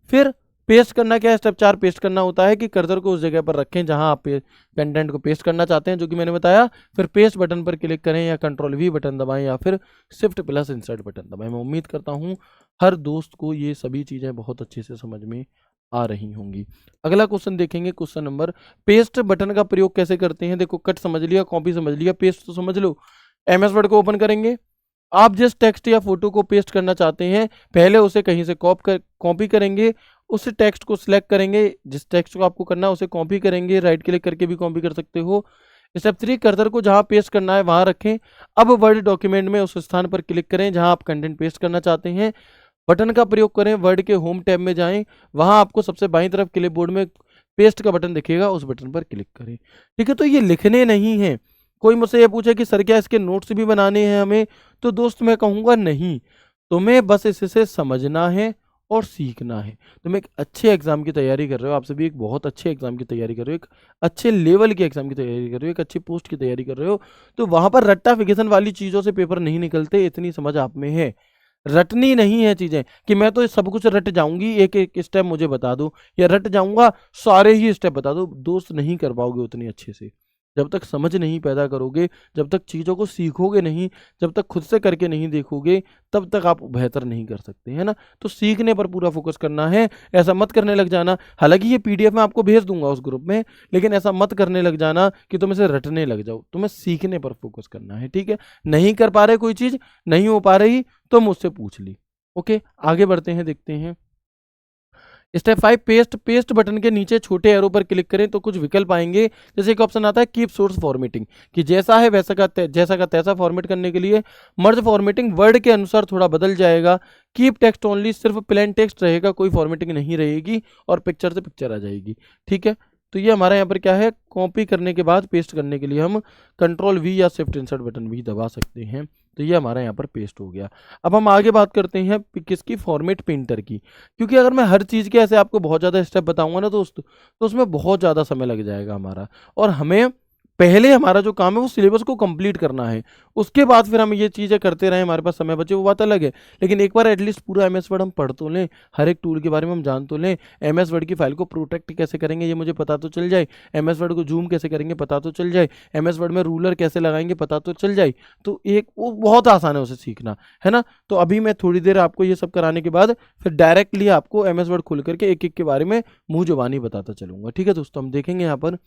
फिर पेस्ट करना क्या है, स्टेप 4 पेस्ट करना होता है कि कर्सर को उस जगह पर रखें जहां आप कंटेंट को पेस्ट करना चाहते हैं, जो कि मैंने बताया। फिर पेस्ट बटन पर क्लिक करें, या Ctrl+V बटन दबाएं, या फिर Shift+Insert बटन दबाएं। मैं उम्मीद करता हूं हर दोस्त को ये सभी चीज़ें बहुत अच्छे से समझ में आ रही होंगी। अगला क्वेश्चन देखेंगे, क्वेश्चन नंबर, पेस्ट बटन का प्रयोग कैसे करते हैं। देखो कट समझ लिया, कॉपी समझ लिया, पेस्ट तो समझ लो। एमएस वर्ड को ओपन करेंगे, आप जिस टेक्स्ट या फोटो को पेस्ट करना चाहते हैं पहले उसे कहीं से कॉपी करेंगे, उस टेक्स्ट को सिलेक्ट करेंगे, जिस टेक्स्ट को आपको करना है उसे कॉपी करेंगे, राइट क्लिक करके भी कॉपी कर सकते हो। स्टेप 3, कर्सर को जहां पेस्ट करना है वहां रखें। अब वर्ड डॉक्यूमेंट में उस स्थान पर क्लिक करें जहां आप कंटेंट पेस्ट करना चाहते हैं, बटन का प्रयोग करें, वर्ड के होम टैब में जाएं, वहां आपको सबसे बाईं तरफ क्लिपबोर्ड में पेस्ट का बटन दिखेगा, उस बटन पर क्लिक करें। ठीक है, तो ये लिखने नहीं है। कोई मुझसे ये पूछे कि सर क्या इसके नोट्स भी बनाने हैं हमें, तो दोस्त मैं कहूँगा नहीं, तुम्हें बस इससे समझना है और सीखना है। तुम एक अच्छे एग्जाम की तैयारी कर रहे हो, आप सभी एक बहुत अच्छे एग्जाम की तैयारी कर रहे हो, एक अच्छे लेवल के एग्जाम की तैयारी कर रहे हो, एक अच्छी पोस्ट की तैयारी कर रहे हो, तो वहां पर रट्टाफिकेशन वाली चीज़ों से पेपर नहीं निकलते, इतनी समझ आप में है। रटनी नहीं है चीज़ें कि मैं तो सब कुछ रट जाऊंगी, एक एक स्टेप मुझे बता दो, या रट जाऊंगा सारे ही स्टेप बता दो, दोस्त नहीं कर पाओगे उतनी अच्छे से। जब तक समझ नहीं पैदा करोगे, जब तक चीज़ों को सीखोगे नहीं, जब तक खुद से करके नहीं देखोगे, तब तक आप बेहतर नहीं कर सकते, है ना। तो सीखने पर पूरा फोकस करना है, ऐसा मत करने लग जाना, हालांकि ये पीडीएफ मैं आपको भेज दूंगा उस ग्रुप में, लेकिन ऐसा मत करने लग जाना कि तुम इसे रटने लग जाओ, तुम्हें सीखने पर फोकस करना है। ठीक है, नहीं कर पा रहे कोई चीज़, नहीं हो पा रही तो मुझसे पूछ ली। ओके, आगे बढ़ते हैं, देखते हैं स्टेप 5, पेस्ट। पेस्ट बटन के नीचे छोटे एरो पर क्लिक करें तो कुछ विकल्प आएंगे, जैसे एक ऑप्शन आता है कीप सोर्स फॉर्मेटिंग, कि जैसा है वैसा का तैसा फॉर्मेट करने के लिए। मर्ज फॉर्मेटिंग, वर्ड के अनुसार थोड़ा बदल जाएगा। कीप टेक्स्ट ओनली, सिर्फ प्लेन टेक्स्ट रहेगा, कोई फॉर्मेटिंग नहीं रहेगी, और पिक्चर से पिक्चर आ जाएगी। ठीक है, तो ये हमारा यहाँ पर क्या है, कॉपी करने के बाद पेस्ट करने के लिए हम Ctrl+V या Shift+Insert बटन भी दबा सकते हैं। तो ये हमारा यहाँ पर पेस्ट हो गया। अब हम आगे बात करते हैं किसकी, फॉर्मेट पेंटर की, क्योंकि अगर मैं हर चीज़ के ऐसे आपको बहुत ज़्यादा स्टेप बताऊंगा ना दोस्त, तो उसमें बहुत ज़्यादा समय लग जाएगा हमारा, और हमें पहले हमारा जो काम है वो सिलेबस को कंप्लीट करना है, उसके बाद फिर हम ये चीज़ें करते रहें, हमारे पास समय बचे, वो बात अलग है। लेकिन एक बार एटलीस्ट पूरा एमएस वर्ड हम पढ़ तो लें, हर एक टूल के बारे में हम जान तो लें, एमएस वर्ड की फाइल को प्रोटेक्ट कैसे करेंगे ये मुझे पता तो चल जाए, एमएस वर्ड को जूम कैसे करेंगे पता तो चल जाए, एमएस वर्ड में रूलर कैसे लगाएंगे पता तो चल जाए। तो एक वो बहुत आसान है उसे सीखना, है ना। तो अभी मैं थोड़ी देर आपको ये सब कराने के बाद फिर डायरेक्टली आपको एमएस वर्ड खोल करके एक एक के बारे में मुंह जुबानी बताता चलूंगा। ठीक है दोस्तों, हम देखेंगे यहाँ पर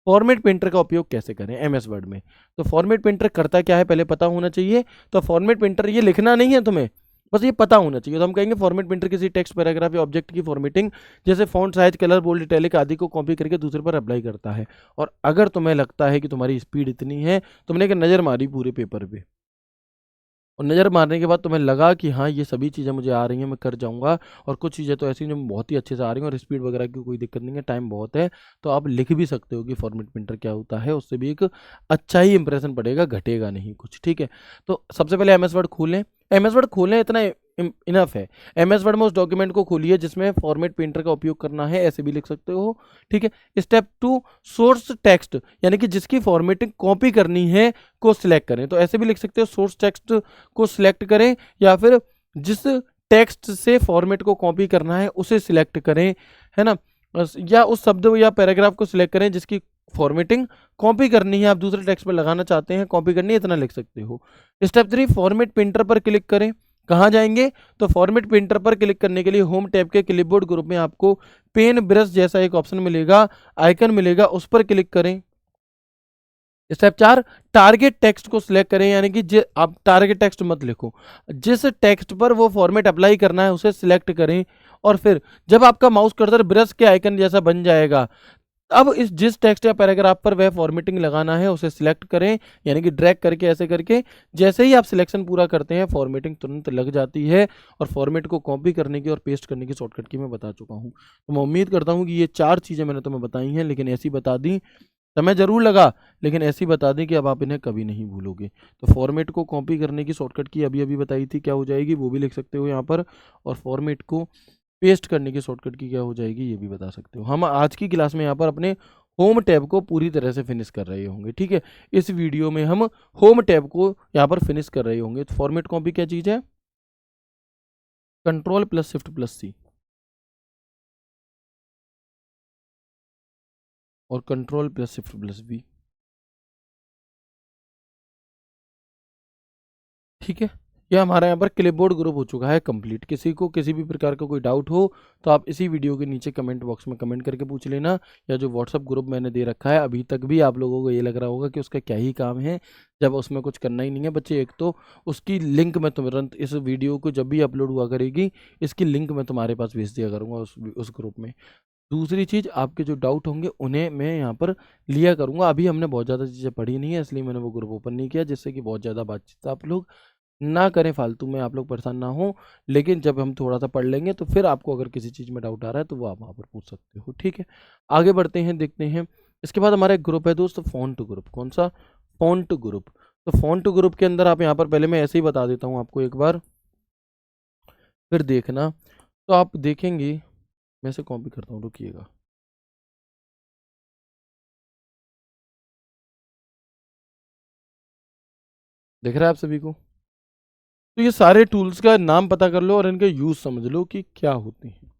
फॉर्मेट पेंटर का उपयोग कैसे करें एमएस वर्ड में। तो फॉर्मेट पेंटर करता क्या है पहले पता होना चाहिए। तो फॉर्मेट पेंटर ये लिखना नहीं है तुम्हें, बस ये पता होना चाहिए। तो हम कहेंगे फॉर्मेट पेंटर किसी टेक्स्ट पैराग्राफ या ऑब्जेक्ट की फॉर्मेटिंग जैसे font size, colour, bold, italic आदि को कॉपी करके दूसरे पर अप्लाई करता है। और अगर तुम्हें लगता है कि तुम्हारी स्पीड इतनी है, तुमने एक नज़र मारी पूरे पेपर पे और नज़र मारने के बाद तुम्हें लगा कि हाँ ये सभी चीज़ें मुझे आ रही हैं, मैं कर जाऊँगा, और कुछ चीज़ें तो ऐसी हैं जो बहुत ही अच्छे से आ रही हैं और स्पीड वगैरह की कोई दिक्कत नहीं है, टाइम बहुत है, तो आप लिख भी सकते हो कि फॉर्मेट प्रिंटर क्या होता है। उससे भी एक अच्छा ही इंप्रेशन पड़ेगा, घटेगा नहीं कुछ। ठीक है, तो सबसे पहले एम एस वर्ड खोलें। एम एस वर्ड खोलें इतना इनफ है। एम एस वर्ड में उस डॉक्यूमेंट को खोलिए जिसमें फॉर्मेट प्रिंटर का उपयोग करना है, ऐसे भी लिख सकते हो। ठीक है, स्टेप 2 सोर्स टेक्स्ट यानी कि जिसकी फॉर्मेटिंग कॉपी करनी है को सिलेक्ट करें। तो ऐसे भी लिख सकते हो सोर्स टेक्स्ट को सिलेक्ट करें, या फिर जिस टेक्स्ट से फॉर्मेट को कॉपी करना है उसे सिलेक्ट करें, है ना। या उस शब्द या पैराग्राफ को सिलेक्ट करें जिसकी फॉर्मेटिंग कॉपी करनी है, आप दूसरे टेक्स्ट पर लगाना चाहते हैं, कॉपी करनी है, इतना लिख सकते हो। स्टेप 3 फॉर्मेट प्रिंटर पर क्लिक करें। कहाँ जाएंगे, तो फॉर्मेट प्रिंटर पर क्लिक करने के लिए होम टैब के क्लिपबोर्ड ग्रुप में आपको पेन ब्रश जैसा एक ऑप्शन मिलेगा, आइकन मिलेगा, उस पर क्लिक करें। स्टेप 4 टारगेट टेक्स्ट को सिलेक्ट करें, यानी कि आप टारगेट टेक्स्ट मत लिखो, जिस टेक्स्ट पर वो फॉर्मेट अप्लाई करना है उसे सिलेक्ट करें। और फिर जब आपका माउस कर्सर ब्रश के आइकन जैसा बन जाएगा, अब इस जिस टेक्स्ट या पैराग्राफ पर वह फॉर्मेटिंग लगाना है उसे सिलेक्ट करें, यानी कि ड्रैग करके ऐसे करके जैसे ही आप सिलेक्शन पूरा करते हैं फॉर्मेटिंग तुरंत लग जाती है। और फॉर्मेट को कॉपी करने की और पेस्ट करने की शॉर्टकट की मैं बता चुका हूँ। तो मैं उम्मीद करता हूँ कि ये 4 चीज़ें मैंने तुम्हें बताई हैं, लेकिन ऐसी बता दी, समय जरूर लगा, लेकिन ऐसी बता दी कि अब आप इन्हें कभी नहीं भूलोगे। तो फॉर्मेट को कॉपी करने की शॉर्टकट की अभी अभी बताई थी, क्या हो जाएगी वो भी लिख सकते हो यहाँ पर। और फॉर्मेट को पेस्ट करने की शॉर्टकट की क्या हो जाएगी ये भी बता सकते हो। हम आज की क्लास में यहाँ पर अपने होम टैब को पूरी तरह से फिनिश कर रहे होंगे। ठीक है, इस वीडियो में हम होम टैब को यहाँ पर फिनिश कर रहे होंगे। तो फॉर्मेट कॉपी क्या चीज़ है, control plus shift plus C और control plus shift plus V. ठीक है, ये हमारा यहाँ पर क्लिपबोर्ड ग्रुप हो चुका है कंप्लीट। किसी को किसी भी प्रकार का कोई डाउट हो तो आप इसी वीडियो के नीचे कमेंट बॉक्स में कमेंट करके पूछ लेना, या जो व्हाट्सअप ग्रुप मैंने दे रखा है अभी तक भी आप लोगों को ये लग रहा होगा कि उसका क्या ही काम है, जब उसमें कुछ करना ही नहीं है बच्चे। एक तो उसकी लिंक मैं तुरंत इस वीडियो को जब भी अपलोड हुआ करेगी इसकी लिंक मैं तुम्हारे पास भेज दिया करूँगा उस ग्रुप में। दूसरी चीज़, आपके जो डाउट होंगे उन्हें मैं यहाँ पर लिया करूँगा। अभी हमने बहुत ज़्यादा चीज़ें पढ़ी नहीं है इसलिए मैंने वो ग्रुप ओपन नहीं किया, जिससे कि बहुत ज़्यादा बातचीत आप लोग ना करें, फालतू में आप लोग परेशान ना हो। लेकिन जब हम थोड़ा सा पढ़ लेंगे तो फिर आपको अगर किसी चीज़ में डाउट आ रहा है तो वो आप वहाँ पर पूछ सकते हो। ठीक है, आगे बढ़ते हैं, देखते हैं। इसके बाद हमारा एक ग्रुप है दोस्त, फॉन्ट ग्रुप। कौन सा, फॉन्ट ग्रुप। तो फॉन्ट ग्रुप के अंदर आप यहाँ पर, पहले मैं ऐसे ही बता देता हूँ आपको एक बार, फिर देखना। तो आप देखेंगे, मैं इसे कॉपी करता हूँ, रुकिएगा। दिख रहा है आप सभी को। तो ये सारे टूल्स का नाम पता कर लो और इनका यूज़ समझ लो कि क्या होते हैं।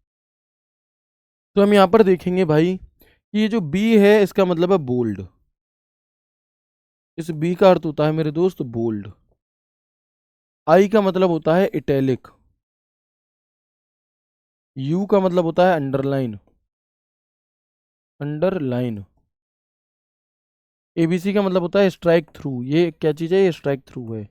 तो हम यहाँ पर देखेंगे भाई कि ये जो बी है इसका मतलब है बोल्ड। इस बी का अर्थ होता है मेरे दोस्त बोल्ड। आई का मतलब होता है इटैलिक। यू का मतलब होता है अंडरलाइन, अंडरलाइन। एबीसी का मतलब होता है स्ट्राइक थ्रू। ये क्या चीज़ है, ये स्ट्राइक थ्रू है।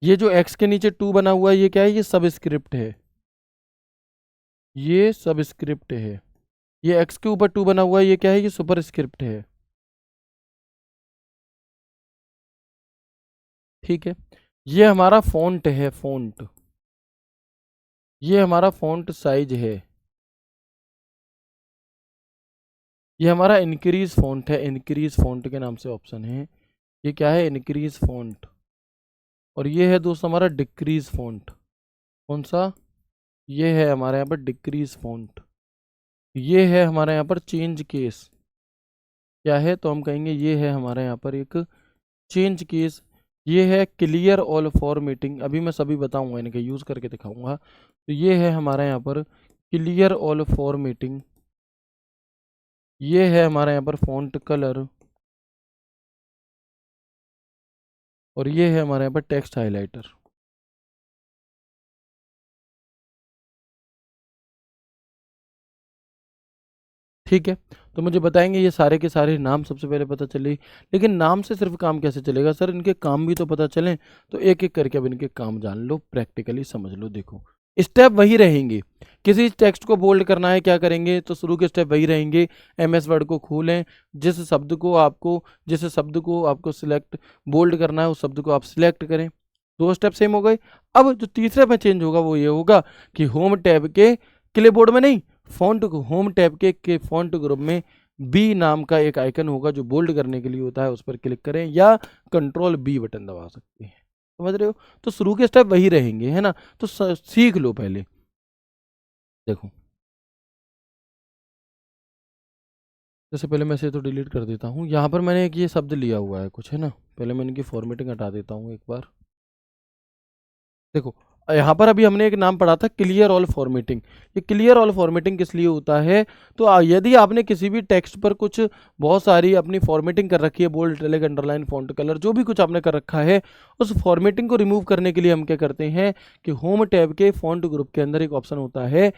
ये जो एक्स के नीचे 2 बना हुआ है ये क्या है, ये सबस्क्रिप्ट है, ये सबस्क्रिप्ट है। ये एक्स के ऊपर 2 बना हुआ है ये क्या है, ये सुपर स्क्रिप्ट है। ठीक है, ये हमारा फॉन्ट है, फॉन्ट। ये हमारा फॉन्ट साइज है। ये हमारा इंक्रीज फॉन्ट है, इंक्रीज फॉन्ट के नाम से ऑप्शन है। ये क्या है, इंक्रीज फॉन्ट। और ये है दोस्त हमारा डिक्रीज फॉन्ट। कौन सा, ये है हमारे यहाँ पर डिक्रीज फॉन्ट। ये है हमारा यहाँ पर चेंज केस, क्या है तो हम कहेंगे ये है हमारा यहाँ पर एक चेंज केस। ये है क्लियर ऑल फॉर्मेटिंग, अभी मैं सभी बताऊंगा, इनके यूज़ करके दिखाऊंगा। तो ये है हमारा यहाँ पर क्लियर ऑल फॉर्मेटिंग, ये है हमारा यहाँ पर फॉन्ट कलर, और ये है हमारे यहाँ पर टेक्स्ट हाइलाइटर। ठीक है, तो मुझे बताएंगे ये सारे के सारे नाम सबसे पहले पता चले, लेकिन नाम से सिर्फ काम कैसे चलेगा सर, इनके काम भी तो पता चलें। तो एक एक करके अब इनके काम जान लो, प्रैक्टिकली समझ लो। देखो स्टेप वही रहेंगे, किसी टेक्स्ट को बोल्ड करना है क्या करेंगे, तो शुरू के स्टेप वही रहेंगे। एमएस वर्ड को खोलें, जिस शब्द को आपको सिलेक्ट बोल्ड करना है उस शब्द को आप सिलेक्ट करें। दो स्टेप सेम हो गए। अब जो तीसरे में चेंज होगा वो ये होगा कि होम टैब के क्लिपबोर्ड में नहीं, फॉन्ट होम टैब के फॉन्ट ग्रुप में बी नाम का एक आइकन होगा जो बोल्ड करने के लिए होता है, उस पर क्लिक करें या कंट्रोल बी बटन दबा सकते हैं। समझ रहे हो, तो शुरू के स्टेप वही रहेंगे, है ना। तो सीख लो पहले। देखो जैसे पहले मैं इसे तो डिलीट कर देता हूँ, यहाँ पर मैंने एक ये शब्द लिया हुआ है कुछ, है ना। पहले मैं इनकी फॉर्मेटिंग हटा देता हूँ एक बार। देखो यहाँ पर अभी हमने एक नाम पढ़ा था क्लियर ऑल फॉर्मेटिंग। ये क्लियर ऑल फॉर्मेटिंग किस लिए होता है, तो यदि आपने किसी भी टेक्स्ट पर कुछ बहुत सारी अपनी फॉर्मेटिंग कर रखी है, bold italic underline font colour जो भी कुछ आपने कर रखा है, उस फॉर्मेटिंग को रिमूव करने के लिए हम क्या करते हैं कि होम टैब के फॉन्ट ग्रुप के अंदर एक ऑप्शन होता है,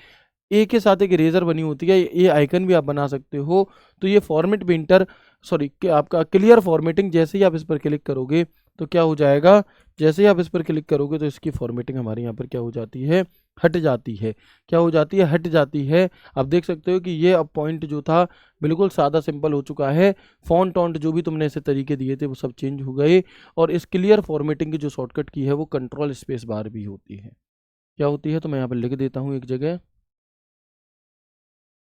ए के साथ एक इरेजर बनी होती है, ये आइकन भी आप बना सकते हो। तो ये फॉर्मेट पेंटर, सॉरी आपका क्लियर फॉर्मेटिंग, जैसे ही आप इस पर क्लिक करोगे तो क्या हो जाएगा, जैसे ही आप इस पर क्लिक करोगे तो इसकी फॉर्मेटिंग हमारे यहाँ पर क्या हो जाती है, हट जाती है। क्या हो जाती है, हट जाती है। आप देख सकते हो कि ये अब पॉइंट जो था बिल्कुल सादा सिंपल हो चुका है। फॉन्ट ऑन्ट जो भी तुमने ऐसे तरीके दिए थे वो सब चेंज हो गए। और इस क्लियर फॉर्मेटिंग की जो शॉर्टकट की है वो कंट्रोल स्पेस बार भी होती है। क्या होती है, तो मैं यहाँ पर लिख देता हूँ एक जगह,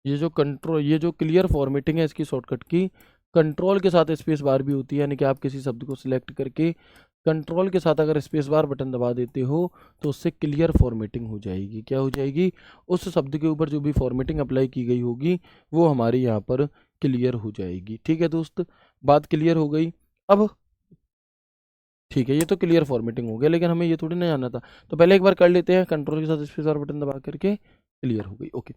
ये जो क्लियर फॉर्मेटिंग है इसकी शॉर्टकट की कंट्रोल के साथ स्पेस बार भी होती है। यानी कि आप किसी शब्द को सिलेक्ट करके कंट्रोल के साथ अगर स्पेस बार बटन दबा देते हो तो उससे क्लियर फॉर्मेटिंग हो जाएगी। क्या हो जाएगी, उस शब्द के ऊपर जो भी फॉर्मेटिंग अप्लाई की गई होगी वो हमारे यहाँ पर क्लियर हो जाएगी। ठीक है दोस्त, बात क्लियर हो गई। अब ठीक है, ये तो क्लियर फॉर्मेटिंग हो गया, लेकिन हमें ये थोड़ी ना जानना था, तो पहले एक बार कर लेते हैं, कंट्रोल के साथ स्पेस बार बटन दबा करके क्लियर हो गई। ओके,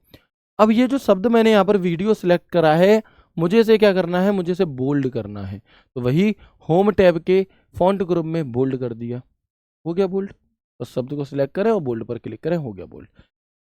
अब ये जो शब्द मैंने यहाँ पर वीडियो सिलेक्ट करा है, मुझे इसे क्या करना है, मुझे इसे बोल्ड करना है। तो वही होम टैब के फॉन्ट ग्रुप में बोल्ड कर दिया, हो गया बोल्ड। उस शब्द को सिलेक्ट करें और बोल्ड पर क्लिक करें, हो गया बोल्ड।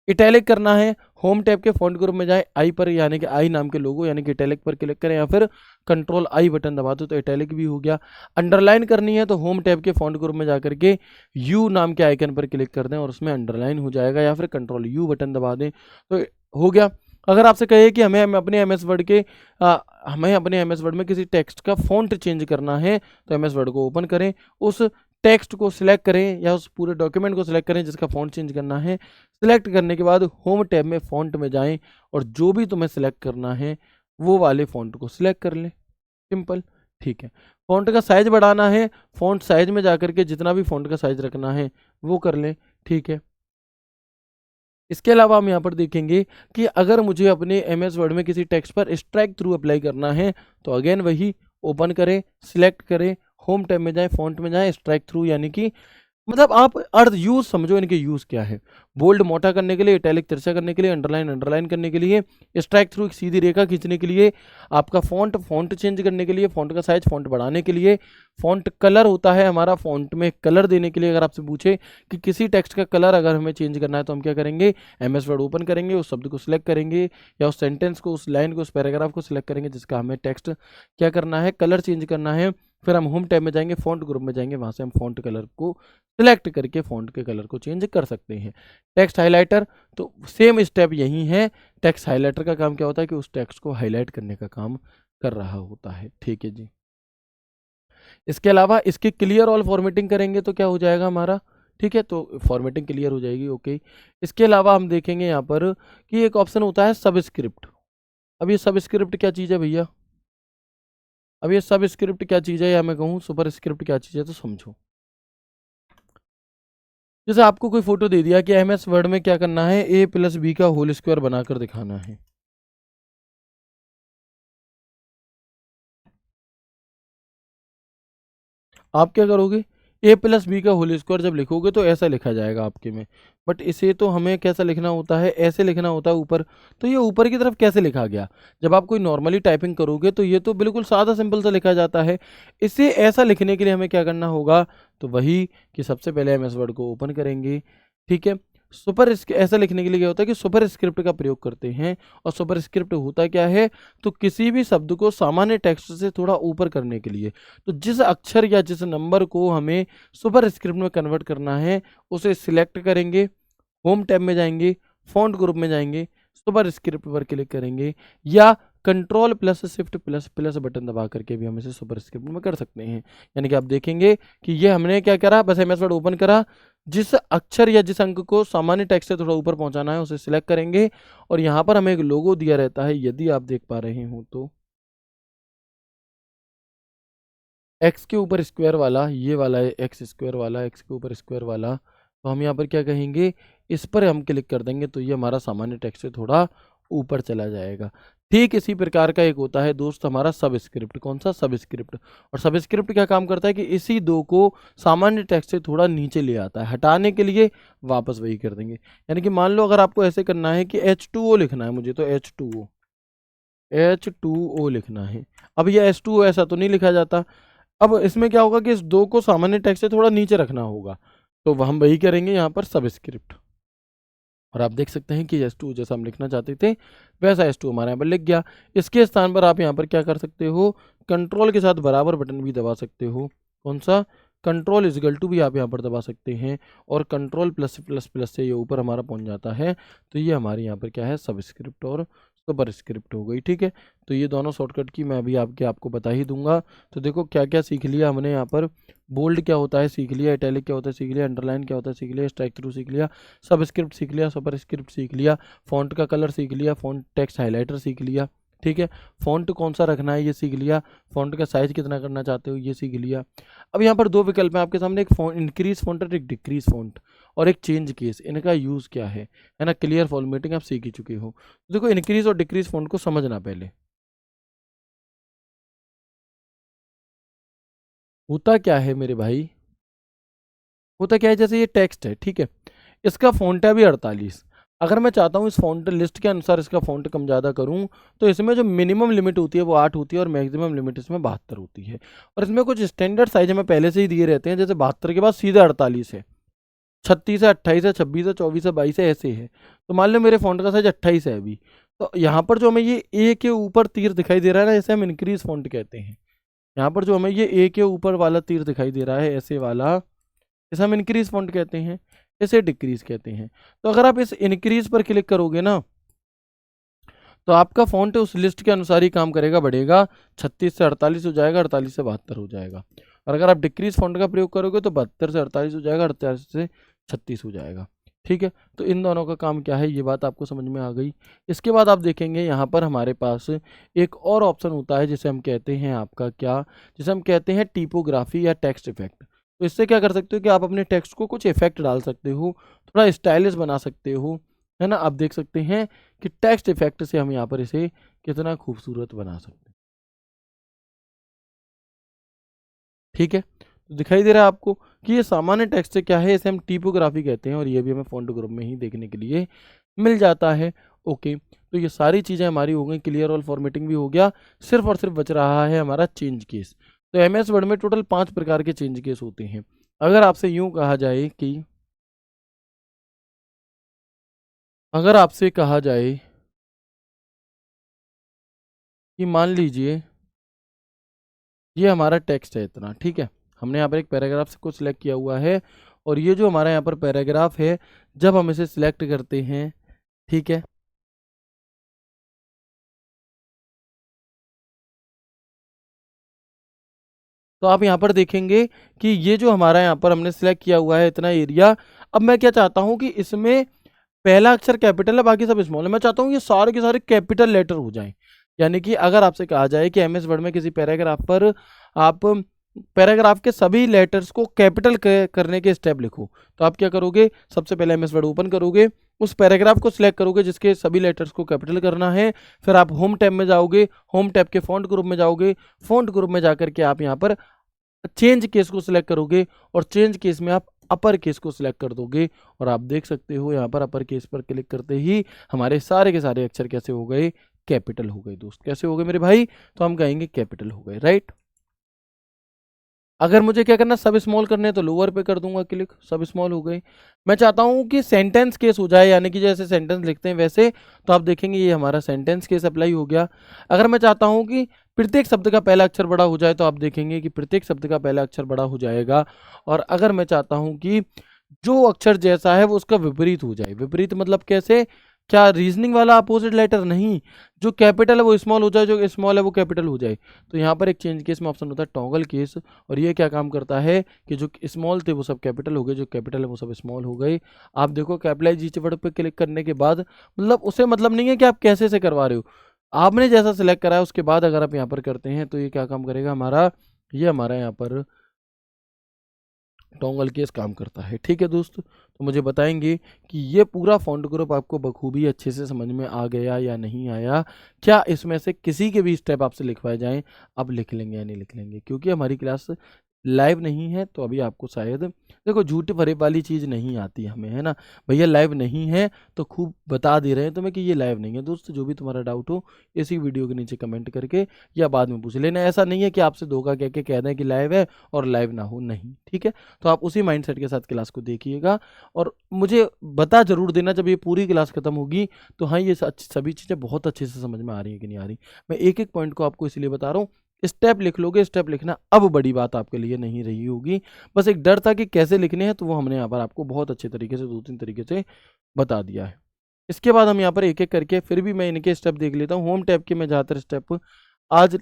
इटैलिक करना है, होम टैब के फॉन्ट ग्रुप में जाए, आई पर यानी कि आई नाम के लोगो यानी कि इटैलिक पर क्लिक करें या फिर कंट्रोल आई बटन दबा दो तो इटैलिक भी हो गया। अंडरलाइन करनी है तो होम टैब के फॉन्ट ग्रुप में जाकर के यू नाम के आइकन पर क्लिक कर दें और उसमें अंडरलाइन हो जाएगा, या फिर कंट्रोल यू बटन दबा दें तो हो गया। अगर आपसे कहे कि हमें अपने एम एस वर्ड के हमें अपने एम एस वर्ड में किसी टेक्स्ट का फॉन्ट चेंज करना है, तो एम एस वर्ड को ओपन करें, उस टेक्स्ट को सिलेक्ट करें या उस पूरे डॉक्यूमेंट को सिलेक्ट करें जिसका फॉन्ट चेंज करना है। सिलेक्ट करने के बाद होम टैब में फॉन्ट में जाएं और जो भी तुम्हें सिलेक्ट करना है वो वाले फॉन्ट को सिलेक्ट कर लें, सिंपल। ठीक है, फॉन्ट का साइज बढ़ाना है, फॉन्ट साइज में जाकर के जितना भी फॉन्ट का साइज रखना है वो कर लें। ठीक है, इसके अलावा हम यहाँ पर देखेंगे कि अगर मुझे अपने एम एस वर्ड में किसी टेक्स्ट पर स्ट्राइक थ्रू अप्लाई करना है तो अगेन वही ओपन करें, सिलेक्ट करें, होम टैब में जाएं, फॉन्ट में जाएं, स्ट्राइक थ्रू यानी कि मतलब आप अर्थ यूज समझो, इनके यूज क्या है। बोल्ड मोटा करने के लिए, इटैलिक तिरछा करने के लिए, अंडरलाइन अंडरलाइन करने के लिए, स्ट्राइक थ्रू एक सीधी रेखा खींचने के लिए, आपका फॉन्ट चेंज करने के लिए, फॉन्ट का साइज फॉन्ट बढ़ाने के लिए, फॉन्ट कलर होता है हमारा, फॉन्ट में कलर देने के लिए। अगर आपसे पूछे कि किसी टेक्स्ट का कलर अगर हमें चेंज करना है तो हम क्या करेंगे, एम एस वर्ड ओपन करेंगे, उस शब्द को सिलेक्ट करेंगे या उस सेंटेंस को, उस लाइन को, उस पैराग्राफ को सिलेक्ट करेंगे जिसका हमें टेक्स्ट क्या करना है, कलर चेंज करना है। फिर हम होम टैब में जाएंगे, फॉन्ट ग्रुप में जाएंगे, वहां से हम फॉन्ट कलर को सिलेक्ट करके फॉन्ट के कलर को चेंज कर सकते हैं। टेक्स्ट हाइलाइटर, तो सेम स्टेप यही है। टेक्स्ट हाइलाइटर का काम क्या होता है कि उस टेक्स्ट को हाईलाइट करने का काम कर रहा होता है। ठीक है जी, इसके अलावा इसकी क्लियर ऑल फॉर्मेटिंग करेंगे तो क्या हो जाएगा हमारा, ठीक है, तो फॉर्मेटिंग क्लियर हो जाएगी। ओके, इसके अलावा हम देखेंगे यहाँ पर कि एक ऑप्शन होता है सबस्क्रिप्ट। अब ये सबस्क्रिप्ट क्या चीज़ है भैया, अब ये सबस्क्रिप्ट क्या चीज़ है या मैं कहूँ सुपर स्क्रिप्ट क्या चीज़ है, तो समझो। जैसे आपको कोई फोटो दे दिया कि एम एस वर्ड में क्या करना है, ए प्लस बी का होल स्क्वायर बनाकर दिखाना है। आप क्या करोगे, ए प्लस बी का होल स्क्वायर जब लिखोगे तो ऐसा लिखा जाएगा आपके में, बट इसे तो हमें कैसा लिखना होता है, ऐसे लिखना होता है ऊपर। तो ये ऊपर की तरफ कैसे लिखा गया, जब आप कोई नॉर्मली टाइपिंग करोगे तो ये तो बिल्कुल सादा सिंपल सा लिखा जाता है। इसे ऐसा लिखने के लिए हमें क्या करना होगा, तो वही कि सबसे पहले एम एस वर्ड को ओपन करेंगे, ठीक है। ऐसा लिखने के लिए क्या होता है कि सुपर स्क्रिप्ट का प्रयोग करते हैं। और सुपर स्क्रिप्ट होता क्या है, तो किसी भी शब्द को सामान्य टेक्स्ट से थोड़ा ऊपर करने के लिए, तो जिस अक्षर या जिस नंबर को हमें सुपर स्क्रिप्ट में कन्वर्ट करना है उसे सिलेक्ट करेंगे, होम टैब में जाएंगे, फॉन्ट ग्रुप में जाएंगे, सुपर स्क्रिप्ट पर क्लिक करेंगे, या control plus shift plus plus button दबा करके भी हम इसे सुपर स्क्रिप्ट में कर सकते हैं। यानी कि आप देखेंगे कि ये हमने क्या करा, बस एमएस वर्ड ओपन करा, जिस अक्षर या जिस अंक को सामान्य टेक्स्ट से थोड़ा ऊपर पहुंचाना है उसे सिलेक्ट करेंगे, और यहाँ पर हमें एक लोगो दिया रहता है, यदि आप देख पा रहे हो तो एक्स के ऊपर स्क्वायर वाला, ये वाला है एक्स स्क्वायर वाला, एक्स के ऊपर स्क्वायर वाला, तो हम यहाँ पर क्या कहेंगे, इस पर हम क्लिक कर देंगे तो ये हमारा सामान्य टेक्स्ट से थोड़ा ऊपर चला जाएगा। ठीक इसी प्रकार का एक होता है दोस्त हमारा सब स्क्रिप्ट। कौन सा, सब स्क्रिप्ट। और सब स्क्रिप्ट क्या काम करता है कि इसी दो को सामान्य टेक्स्ट से थोड़ा नीचे ले आता है, हटाने के लिए वापस वही कर देंगे। यानी कि मान लो अगर आपको ऐसे करना है कि H2O लिखना है मुझे, तो H2O लिखना है। अब ये H2O ऐसा तो नहीं लिखा जाता, अब इसमें क्या होगा कि इस दो को सामान्य टेक्स्ट से थोड़ा नीचे रखना होगा, तो हम वही करेंगे यहाँ पर सबस्क्रिप्ट। और आप देख सकते हैं कि S2 जैसा हम लिखना चाहते थे वैसा S2 हमारे यहाँ पर लिख गया। इसके स्थान पर आप यहाँ पर क्या कर सकते हो, कंट्रोल के साथ बराबर बटन भी दबा सकते हो। कौन सा, कंट्रोल इजगल टू भी आप यहाँ पर दबा सकते हैं, और कंट्रोल प्लस प्लस प्लस से ये ऊपर हमारा पहुँच जाता है। तो ये हमारे यहाँ पर क्या है, सबस्क्रिप्ट और सुपर स्क्रिप्ट हो गई, ठीक है। तो ये दोनों शॉर्टकट की मैं अभी आपको बता ही दूंगा। तो देखो क्या क्या सीख लिया हमने यहाँ पर, बोल्ड क्या होता है सीख लिया, इटैलिक क्या होता है सीख लिया, अंडरलाइन क्या होता है सीख लिया, स्ट्राइक थ्रू सीख लिया, सब स्क्रिप्ट सीख लिया, सुपर स्क्रिप्ट सीख लिया, फॉन्ट का कलर सीख लिया, फॉन्ट टेक्स्ट हाइलाइटर सीख लिया, ठीक है। फॉन्ट कौन सा रखना है ये सीख लिया, फॉन्ट का साइज कितना करना चाहते हो ये सीख लिया। अब यहाँ पर दो विकल्प हैं आपके सामने, एक इंक्रीज फॉन्ट और एक डिक्रीज फॉन्ट, और एक चेंज केस। इनका यूज़ क्या है ना, क्लियर फॉर्मेटिंग आप सीख ही चुके हो। तो देखो इंक्रीज और डिक्रीज फॉन्ट को समझना पहले। होता क्या है मेरे भाई, होता क्या है, जैसे ये टेक्स्ट है, ठीक है, इसका फॉन्ट है अभी 48। अगर मैं चाहता हूँ इस फॉन्ट लिस्ट के अनुसार इसका फॉन्ट कम ज़्यादा करूँ, तो इसमें जो मिनिमम लिमिट होती है वो 8 होती है, और मैक्सिमम लिमिट इसमें 72 होती है। और इसमें कुछ स्टैंडर्ड साइज हमें पहले से ही दिए रहते हैं, जैसे 72 के बाद सीधा 48 है, 36 है, 28 है, 26 है, 24 है, 22 है, ऐसे है। तो मान लो मेरे फॉन्ट का साइज 28 है अभी, तो यहाँ पर जो हमें ये ए के ऊपर तीर दिखाई दे रहा है ना, इसे हम इंक्रीज फॉन्ट कहते हैं। यहाँ पर जो हमें ये ए के ऊपर वाला तीर दिखाई दे रहा है ऐसे वाला, इसे हम इंक्रीज फॉन्ट कहते हैं, इसे डिक्रीज कहते हैं। तो अगर आप इस इंक्रीज पर क्लिक करोगे ना, तो आपका फॉन्ट उस लिस्ट के अनुसार ही काम करेगा, बढ़ेगा, 36 से 48 हो जाएगा, 48 से 72 हो जाएगा। और अगर आप डिक्रीज फॉन्ट का प्रयोग करोगे तो 72 से 48 हो जाएगा, 48 से 36 हो जाएगा, ठीक है। तो इन दोनों का काम क्या है, ये बात आपको समझ में आ गई। इसके बाद आप देखेंगे यहाँ पर हमारे पास एक और ऑप्शन होता है जिसे हम कहते हैं आपका क्या, जिसे हम कहते हैं टिपोग्राफी या टेक्स्ट इफेक्ट। तो इससे क्या कर सकते हो कि आप अपने टेक्स्ट को कुछ इफेक्ट डाल सकते हो, थोड़ा स्टाइलिश बना सकते हो, है ना। आप देख सकते हैं कि टेक्स्ट इफेक्ट से हम यहाँ पर इसे कितना खूबसूरत बना सकते हैं, ठीक है। तो दिखाई दे रहा है आपको कि ये सामान्य टेक्स्ट से क्या है, इसे हम टिपोग्राफी कहते हैं, और ये भी हमें फॉन्ट ग्रुप में ही देखने के लिए मिल जाता है। ओके, तो ये सारी चीज़ें हमारी हो गई क्लियर, और फॉर्मेटिंग भी हो गया। सिर्फ और सिर्फ बच रहा है हमारा चेंज केस। तो एमएस वर्ड में टोटल 5 प्रकार के चेंज केस होते हैं। अगर आपसे यूं कहा जाए कि, अगर आपसे कहा जाए कि मान लीजिए ये हमारा टेक्स्ट है इतना, ठीक है, हमने यहाँ पर एक पैराग्राफ को सिलेक्ट किया हुआ है, और ये जो हमारा यहाँ पर पैराग्राफ है, जब हम इसे सिलेक्ट करते हैं, ठीक है, तो आप यहाँ पर देखेंगे कि ये जो हमारा यहाँ पर हमने सिलेक्ट किया हुआ है इतना एरिया, अब मैं क्या चाहता हूँ कि इसमें पहला अक्षर कैपिटल है, बाकी सब स्मॉल है। मैं चाहता हूँ ये सारे के सारे कैपिटल लेटर हो जाएं। यानी कि अगर आपसे कहा जाए कि एमएस वर्ड में किसी पैराग्राफ पर आप पैराग्राफ के सभी लेटर्स को कैपिटल करने के स्टेप लिखो, तो आप क्या करोगे, सबसे पहले एमएस वर्ड ओपन करोगे, उस पैराग्राफ को सिलेक्ट करोगे जिसके सभी लेटर्स को कैपिटल करना है, फिर आप होम टैब में जाओगे, होम टैब के फॉन्ट ग्रुप में जाओगे, फॉन्ट ग्रुप में जाकर के आप यहाँ पर चेंज केस को सिलेक्ट करोगे और चेंज केस में आप अपर केस को सिलेक्ट कर दोगे और आप देख सकते हो यहाँ पर अपर केस पर क्लिक करते ही हमारे सारे के सारे अक्षर कैसे हो गए, कैपिटल हो गए। दोस्त कैसे हो गए मेरे भाई, तो हम कहेंगे कैपिटल हो गए, राइट। अगर मुझे क्या करना, सब स्मॉल करने हैं तो लोअर पे कर दूंगा क्लिक, सब स्मॉल हो गए। मैं चाहता हूं कि सेंटेंस केस हो जाए, यानी कि जैसे सेंटेंस लिखते हैं वैसे, तो आप देखेंगे ये हमारा सेंटेंस केस अप्लाई हो गया। अगर मैं चाहता हूं कि प्रत्येक शब्द का पहला अक्षर बड़ा हो जाए, तो आप देखेंगे कि प्रत्येक शब्द का पहला अक्षर बड़ा हो जाएगा। और अगर मैं चाहता हूं कि जो अक्षर जैसा है वो उसका विपरीत हो जाए, विपरीत मतलब कैसे, क्या रीजनिंग वाला अपोजिट लेटर नहीं, जो कैपिटल है वो स्मॉल हो जाए, जो स्मॉल है वो कैपिटल हो जाए। तो यहाँ पर एक चेंज केस में ऑप्शन होता है टॉगल केस, और ये क्या काम करता है कि जो स्मॉल थे वो सब कैपिटल हो गए, जो कैपिटल है वो सब स्मॉल हो गए। आप देखो कैपिटलाइज ईच वर्ड पे क्लिक करने के बाद, मतलब उसे मतलब नहीं है कि आप कैसे से करवा रहे हो, आपने जैसा सिलेक्ट करा है उसके बाद अगर आप यहाँ पर करते हैं तो ये क्या काम करेगा हमारा, ये हमारा यहाँ पर टॉगल केस काम करता है। ठीक है दोस्त, तो मुझे बताएंगे कि ये पूरा फॉन्ट ग्रुप आपको बखूबी अच्छे से समझ में आ गया या नहीं आया। क्या इसमें से किसी के भी स्टेप आपसे लिखवाए जाएं, आप लिख लेंगे या नहीं लिख लेंगे, क्योंकि हमारी क्लास लाइव नहीं है तो अभी आपको शायद, देखो झूठ फरेब वाली चीज़ नहीं आती हमें, है ना भैया, लाइव नहीं है तो खूब बता दे रहे हैं तुम्हें कि ये लाइव नहीं है। दोस्त जो भी तुम्हारा डाउट हो इसी वीडियो के नीचे कमेंट करके या बाद में पूछ लेना, ऐसा नहीं है कि आपसे धोखा कह के कह दें कि लाइव है और लाइव ना हो, नहीं, ठीक है। तो आप उसी माइंडसेट के साथ क्लास को देखिएगा और मुझे बता जरूर देना जब ये पूरी क्लास खत्म होगी तो हाँ ये सभी चीज़ें बहुत अच्छे से समझ में आ रही है कि नहीं आ रही। मैं एक एक पॉइंट को आपको इसलिए बता रहा हूँ, स्टेप लिख लोगे, स्टेप लिखना अब बड़ी बात आपके लिए नहीं रही होगी, बस एक डर था कि कैसे लिखने हैं, तो वो हमने यहाँ पर आपको बहुत अच्छे तरीके से 2-3 तरीके से बता दिया है। इसके बाद हम यहाँ पर एक एक करके फिर भी मैं इनके स्टेप देख लेता हूँ। होम टैब के मैं ज़्यादातर स्टेप आज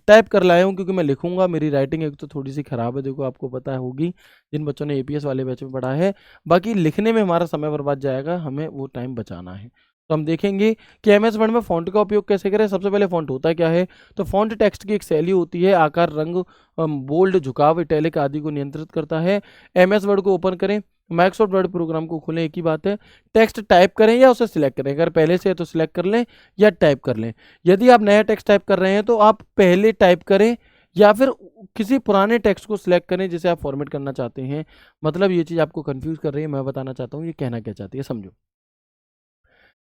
टाइप कर लाया हूँ क्योंकि मैं लिखूंगा, मेरी राइटिंग एक तो थोड़ी सी खराब है, देखो आपको पता होगी जिन बच्चों ने एपीएस वाले बैच में पढ़ा है, बाकी लिखने में हमारा समय बर्बाद जाएगा, हमें वो टाइम बचाना है। तो हम देखेंगे कि एमएस वर्ड में फॉन्ट का उपयोग कैसे करें। सबसे पहले फॉन्ट होता क्या है, तो फॉन्ट टेक्स्ट की एक शैली होती है, आकार, रंग, बोल्ड, झुकाव, इटैलिक आदि को नियंत्रित करता है। एमएस वर्ड को ओपन करें, माइक्रोसॉफ्ट वर्ड प्रोग्राम को खोलें, एक ही बात है, टेक्स्ट टाइप करें या उसे सिलेक्ट करें, अगर पहले से है तो सिलेक्ट कर लें या टाइप कर लें। यदि आप नया टेक्स्ट टाइप कर रहे हैं तो आप पहले टाइप करें या फिर किसी पुराने टेक्स्ट को सिलेक्ट करें जिसे आप फॉर्मेट करना चाहते हैं। मतलब ये चीज़ आपको कंफ्यूज कर रही है, मैं बताना चाहता हूँ ये कहना क्या चाहती है, समझो।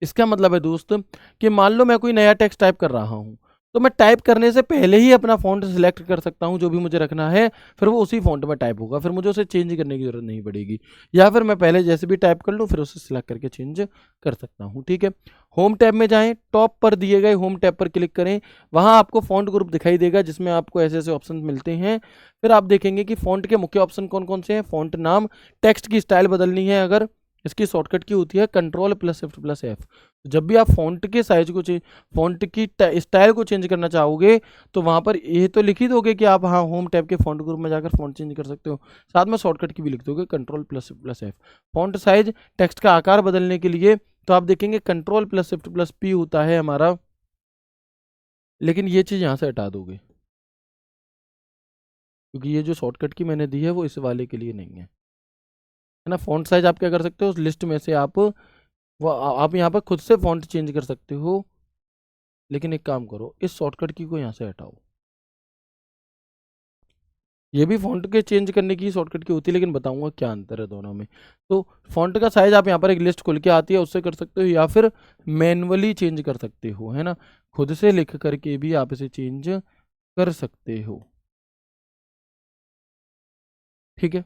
इसका मतलब है दोस्त कि मान लो मैं कोई नया टेक्स्ट टाइप कर रहा हूँ, तो मैं टाइप करने से पहले ही अपना फ़ॉन्ट सिलेक्ट कर सकता हूँ जो भी मुझे रखना है, फिर वो उसी फ़ॉन्ट में टाइप होगा, फिर मुझे उसे चेंज करने की ज़रूरत नहीं पड़ेगी। या फिर मैं पहले जैसे भी टाइप कर लूँ फिर उसे सिलेक्ट करके चेंज कर सकता हूँ, ठीक है। होम टैब में जाएँ, टॉप पर दिए गए होम टैब पर क्लिक करें, वहाँ आपको फ़ॉन्ट ग्रुप दिखाई देगा जिसमें आपको ऐसे ऐसे ऑप्शन मिलते हैं। फिर आप देखेंगे कि फ़ॉन्ट के मुख्य ऑप्शन कौन कौन से हैं, फ़ॉन्ट नाम, टेक्स्ट की स्टाइल बदलनी है अगर, इसकी शॉर्टकट की होती है control plus shift plus F. जब भी आप फॉन्ट के साइज को चेंज, फॉन्ट की स्टाइल को चेंज करना चाहोगे तो वहां पर ये तो लिख ही दोगे कि आप हाँ होम टैब के फॉन्ट ग्रुप में जाकर फॉन्ट चेंज कर सकते हो, साथ में शॉर्टकट की भी लिख दोगे control plus shift plus F. Font size, text का आकार बदलने के लिए तो आप देखेंगे control plus shift plus P होता है हमारा, लेकिन ये चीज़ यहाँ से हटा दोगे क्योंकि ये जो शॉर्टकट की मैंने दी है वो इस वाले के लिए नहीं है ना। फॉन्ट साइज आप क्या कर सकते हो, उस लिस्ट में से आप वो आप यहाँ पर खुद से फॉन्ट चेंज कर सकते हो, लेकिन एक काम करो इस शॉर्टकट की को यहाँ से हटाओ। ये भी फॉन्ट के चेंज करने की शॉर्टकट की होती है, लेकिन बताऊंगा क्या अंतर है दोनों में। तो फॉन्ट का साइज आप यहाँ पर एक लिस्ट खुल के आती है उससे कर सकते हो, या फिर मैनुअली चेंज कर सकते हो, है ना, खुद से लिख करके भी आप इसे चेंज कर सकते हो, ठीक है।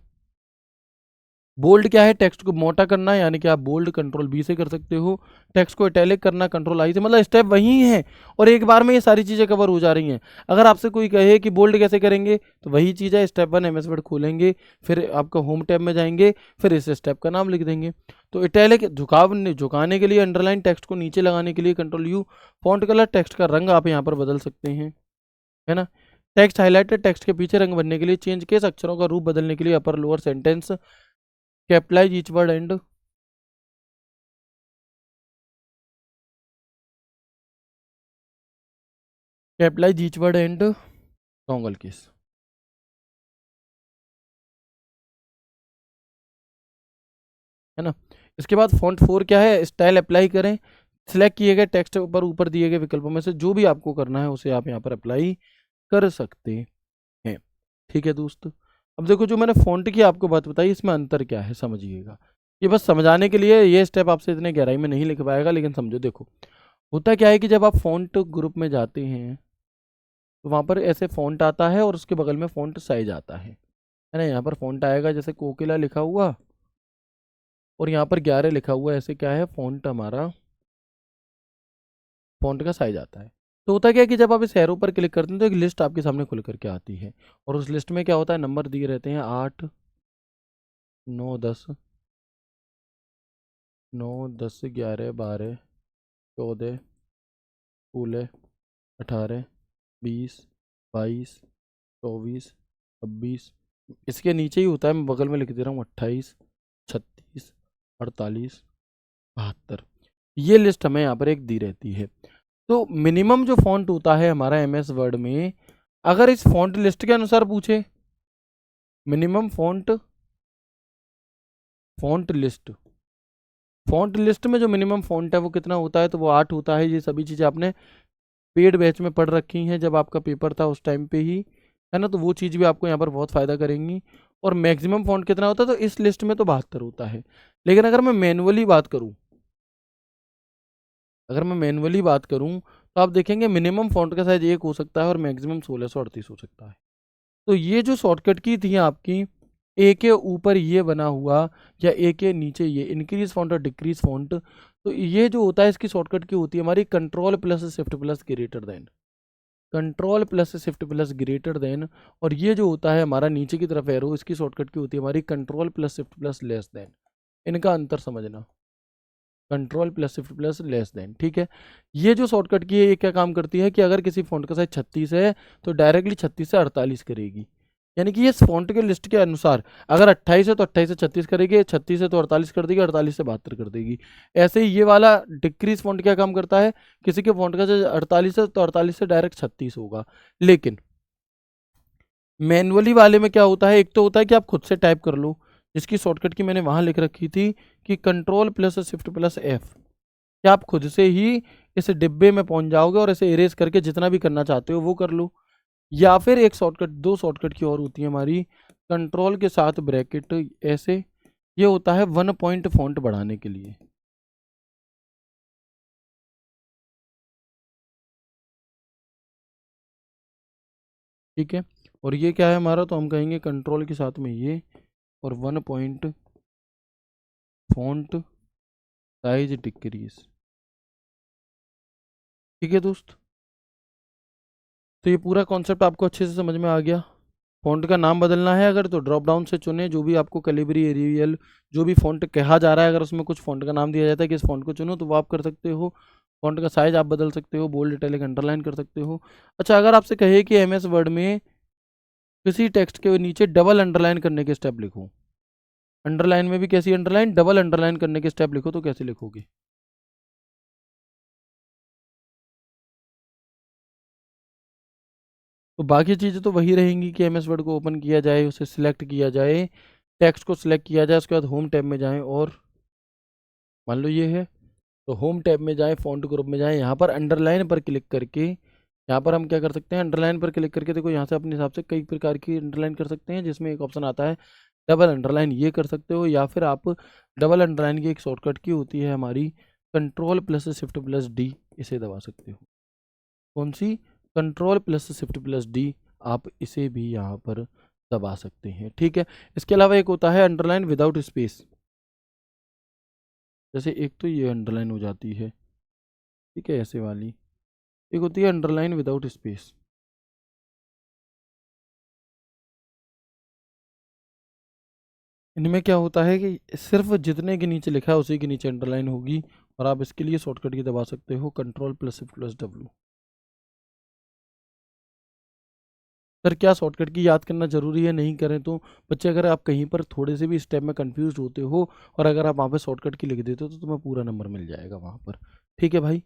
बोल्ड क्या है, टेक्स्ट को मोटा करना, यानी कि आप बोल्ड कंट्रोल बी से कर सकते हो। टेक्स्ट को इटैलिक करना कंट्रोल आई से, मतलब स्टेप वही है और एक बार में ये सारी चीज़ें कवर हो जा रही हैं। अगर आपसे कोई कहे कि बोल्ड कैसे करेंगे तो वही चीज़ है, स्टेप 1 एमएस वर्ड खोलेंगे, फिर आपका होम टैब में जाएंगे, फिर इस स्टेप का नाम लिख देंगे। तो इटैलिक झुकाने के लिए, अंडरलाइन टेक्स्ट को नीचे लगाने के लिए control you. Font colour, text का रंग आप यहाँ पर बदल सकते हैं, है ना। टेक्स्ट हाईलाइटेड, टेक्स्ट के पीछे रंग भरने के लिए। चेंज केस, अक्षरों का रूप बदलने के लिए upper lower sentence. Capitalise each word and capitalise each word and toggle case, है ना। इसके बाद फॉन्ट 4 क्या है, स्टाइल अप्लाई करें। सिलेक्ट किए गए टेक्स्ट पर ऊपर दिए गए विकल्पों में से जो भी आपको करना है उसे आप यहाँ पर अप्लाई कर सकते हैं, ठीक है दोस्त। अब देखो जो मैंने फ़ॉन्ट की आपको बात बताई, इसमें अंतर क्या है समझिएगा। ये बस समझाने के लिए, ये स्टेप आपसे इतने गहराई में नहीं लिख पाएगा, लेकिन समझो। देखो होता क्या है कि जब आप फ़ॉन्ट ग्रुप में जाते हैं तो वहाँ पर ऐसे फ़ॉन्ट आता है और उसके बगल में फ़ॉन्ट साइज आता है ना। यहाँ पर फ़ॉन्ट आएगा जैसे कोकिला लिखा हुआ, और यहाँ पर 11 लिखा हुआ, ऐसे क्या है फ़ॉन्ट हमारा, फ़ॉन्ट का साइज आता है। तो होता क्या है कि जब आप इस एरो पर क्लिक करते हैं तो एक लिस्ट आपके सामने खुल करके आती है, और उस लिस्ट में क्या होता है, नंबर दिए रहते हैं 8, 9, 10, 9, 10, 11, 12, 14, 16, 18, 20, 22, 24, 26। इसके नीचे ही होता है, मैं बगल में लिख दे रहा हूँ 28, 36, 48, 72। ये लिस्ट हमें यहाँ पर एक दी रहती है। तो मिनिमम जो फॉन्ट होता है हमारा एमएस वर्ड में, अगर इस फॉन्ट लिस्ट के अनुसार पूछे, मिनिमम फॉन्ट लिस्ट में जो मिनिमम फॉन्ट है वो कितना होता है, तो वो 8 होता है। ये सभी चीज़ें आपने पेड बैच में पढ़ रखी हैं जब आपका पेपर था उस टाइम पे ही, है ना। तो वो चीज़ भी आपको यहाँ पर बहुत फ़ायदा करेंगी। और मैक्सिमम फॉन्ट कितना होता है, तो इस लिस्ट में तो 72 होता है। लेकिन अगर मैं मैनुअली बात करूँ, तो आप देखेंगे मिनिमम फॉन्ट का साइज 1 हो सकता है और मैक्सिमम 1638 हो सकता है। तो ये जो शॉर्टकट की थी आपकी, ए के ऊपर ये बना हुआ या ए के नीचे ये इंक्रीज फॉन्ट और डिक्रीज फॉन्ट, तो ये जो होता है इसकी शॉर्टकट की होती है हमारी control plus shift plus greater then, control plus shift plus greater then. और ये जो होता है हमारा नीचे की तरफ एरो, इसकी शॉर्टकट की होती है हमारी control plus shift plus less than. इनका अंतर समझना, control plus shift plus less than, ठीक है। ये जो शॉर्टकट की है ये क्या काम करती है कि अगर किसी फॉन्ट का साइज 36 है तो डायरेक्टली 36 से 48 करेगी। यानी कि ये फॉन्ट के लिस्ट के अनुसार, अगर 28 है तो 28 से 36 करेगी, 36 है तो 48 कर देगी, 48 से 72 कर देगी। ऐसे ही ये वाला डिक्रीज फॉन्ट क्या काम करता है, किसी के फॉन्ट का साइज 48 है तो 48 से डायरेक्ट 36 होगा। लेकिन मैनुअली वाले में क्या होता है, एक तो होता है कि आप खुद से टाइप कर लो, जिसकी शॉर्टकट की मैंने वहां लिख रखी थी कि control plus shift plus F, क्या आप खुद से ही इस डिब्बे में पहुंच जाओगे और इसे इरेज करके जितना भी करना चाहते हो वो कर लो। या फिर एक शॉर्टकट, दो शॉर्टकट की और होती है हमारी, कंट्रोल के साथ ब्रैकेट ऐसे, ये होता है 1 पॉइंट फॉन्ट बढ़ाने के लिए, ठीक है। और ये क्या है हमारा, तो हम कहेंगे कंट्रोल के साथ में ये, और 1 पॉइंट फॉन्ट साइज डिक्रीज, ठीक है दोस्त। तो ये पूरा कॉन्सेप्ट आपको अच्छे से समझ में आ गया। फ़ॉन्ट का नाम बदलना है अगर, तो ड्रॉप डाउन से चुने जो भी आपको कैलिबरी, एरियल, जो भी फ़ॉन्ट कहा जा रहा है, अगर उसमें कुछ फ़ॉन्ट का नाम दिया जाता है कि इस फ़ॉन्ट को चुनो, तो वो आप कर सकते हो। फ़ॉन्ट का साइज़ आप बदल सकते हो, बोल्ड, इटैलिक, अंडरलाइन कर सकते हो। अच्छा, अगर आपसे कहे कि एमएस वर्ड में किसी टेक्स्ट के नीचे डबल अंडरलाइन करने के स्टेप लिखो, अंडरलाइन में भी कैसी अंडरलाइन, डबल अंडरलाइन करने के स्टेप लिखो, तो कैसे लिखोगे? तो बाकी चीज़ें तो वही रहेंगी कि एमएस वर्ड को ओपन किया जाए, उसे सिलेक्ट किया जाए, टेक्स्ट को सिलेक्ट किया जाए, उसके बाद होम टैब में जाएं, और मान लो ये है तो होम टैब में जाएं, फ़ॉन्ट ग्रुप में जाएं, यहाँ पर अंडरलाइन पर क्लिक करके, यहाँ पर हम क्या कर सकते हैं, अंडरलाइन पर क्लिक करके देखो यहाँ से अपने हिसाब से कई प्रकार की अंडरलाइन कर सकते हैं, जिसमें एक ऑप्शन आता है डबल अंडरलाइन, ये कर सकते हो। या फिर आप डबल अंडरलाइन की एक शॉर्टकट की होती है हमारी control plus shift plus D, इसे दबा सकते हो। कौन सी? Control plus shift plus D, आप इसे भी यहाँ पर दबा सकते हैं, ठीक है। इसके अलावा एक होता है अंडरलाइन विदाउट स्पेस, जैसे एक तो ये अंडरलाइन हो जाती है, ठीक है, ऐसे वाली। एक होती है अंडरलाइन विदाउट स्पेस। इनमें क्या होता है कि सिर्फ जितने के नीचे लिखा है उसी के नीचे अंडरलाइन होगी, और आप इसके लिए शॉर्टकट की दबा सकते हो control plus shift plus W. Sir क्या शॉर्टकट की याद करना जरूरी है? नहीं करें तो बच्चे, अगर आप कहीं पर थोड़े से भी स्टेप में कंफ्यूज होते हो और अगर आप वहाँ पे शॉर्टकट की लिख देते हो तो तुम्हें पूरा नंबर मिल जाएगा वहाँ पर, ठीक है भाई।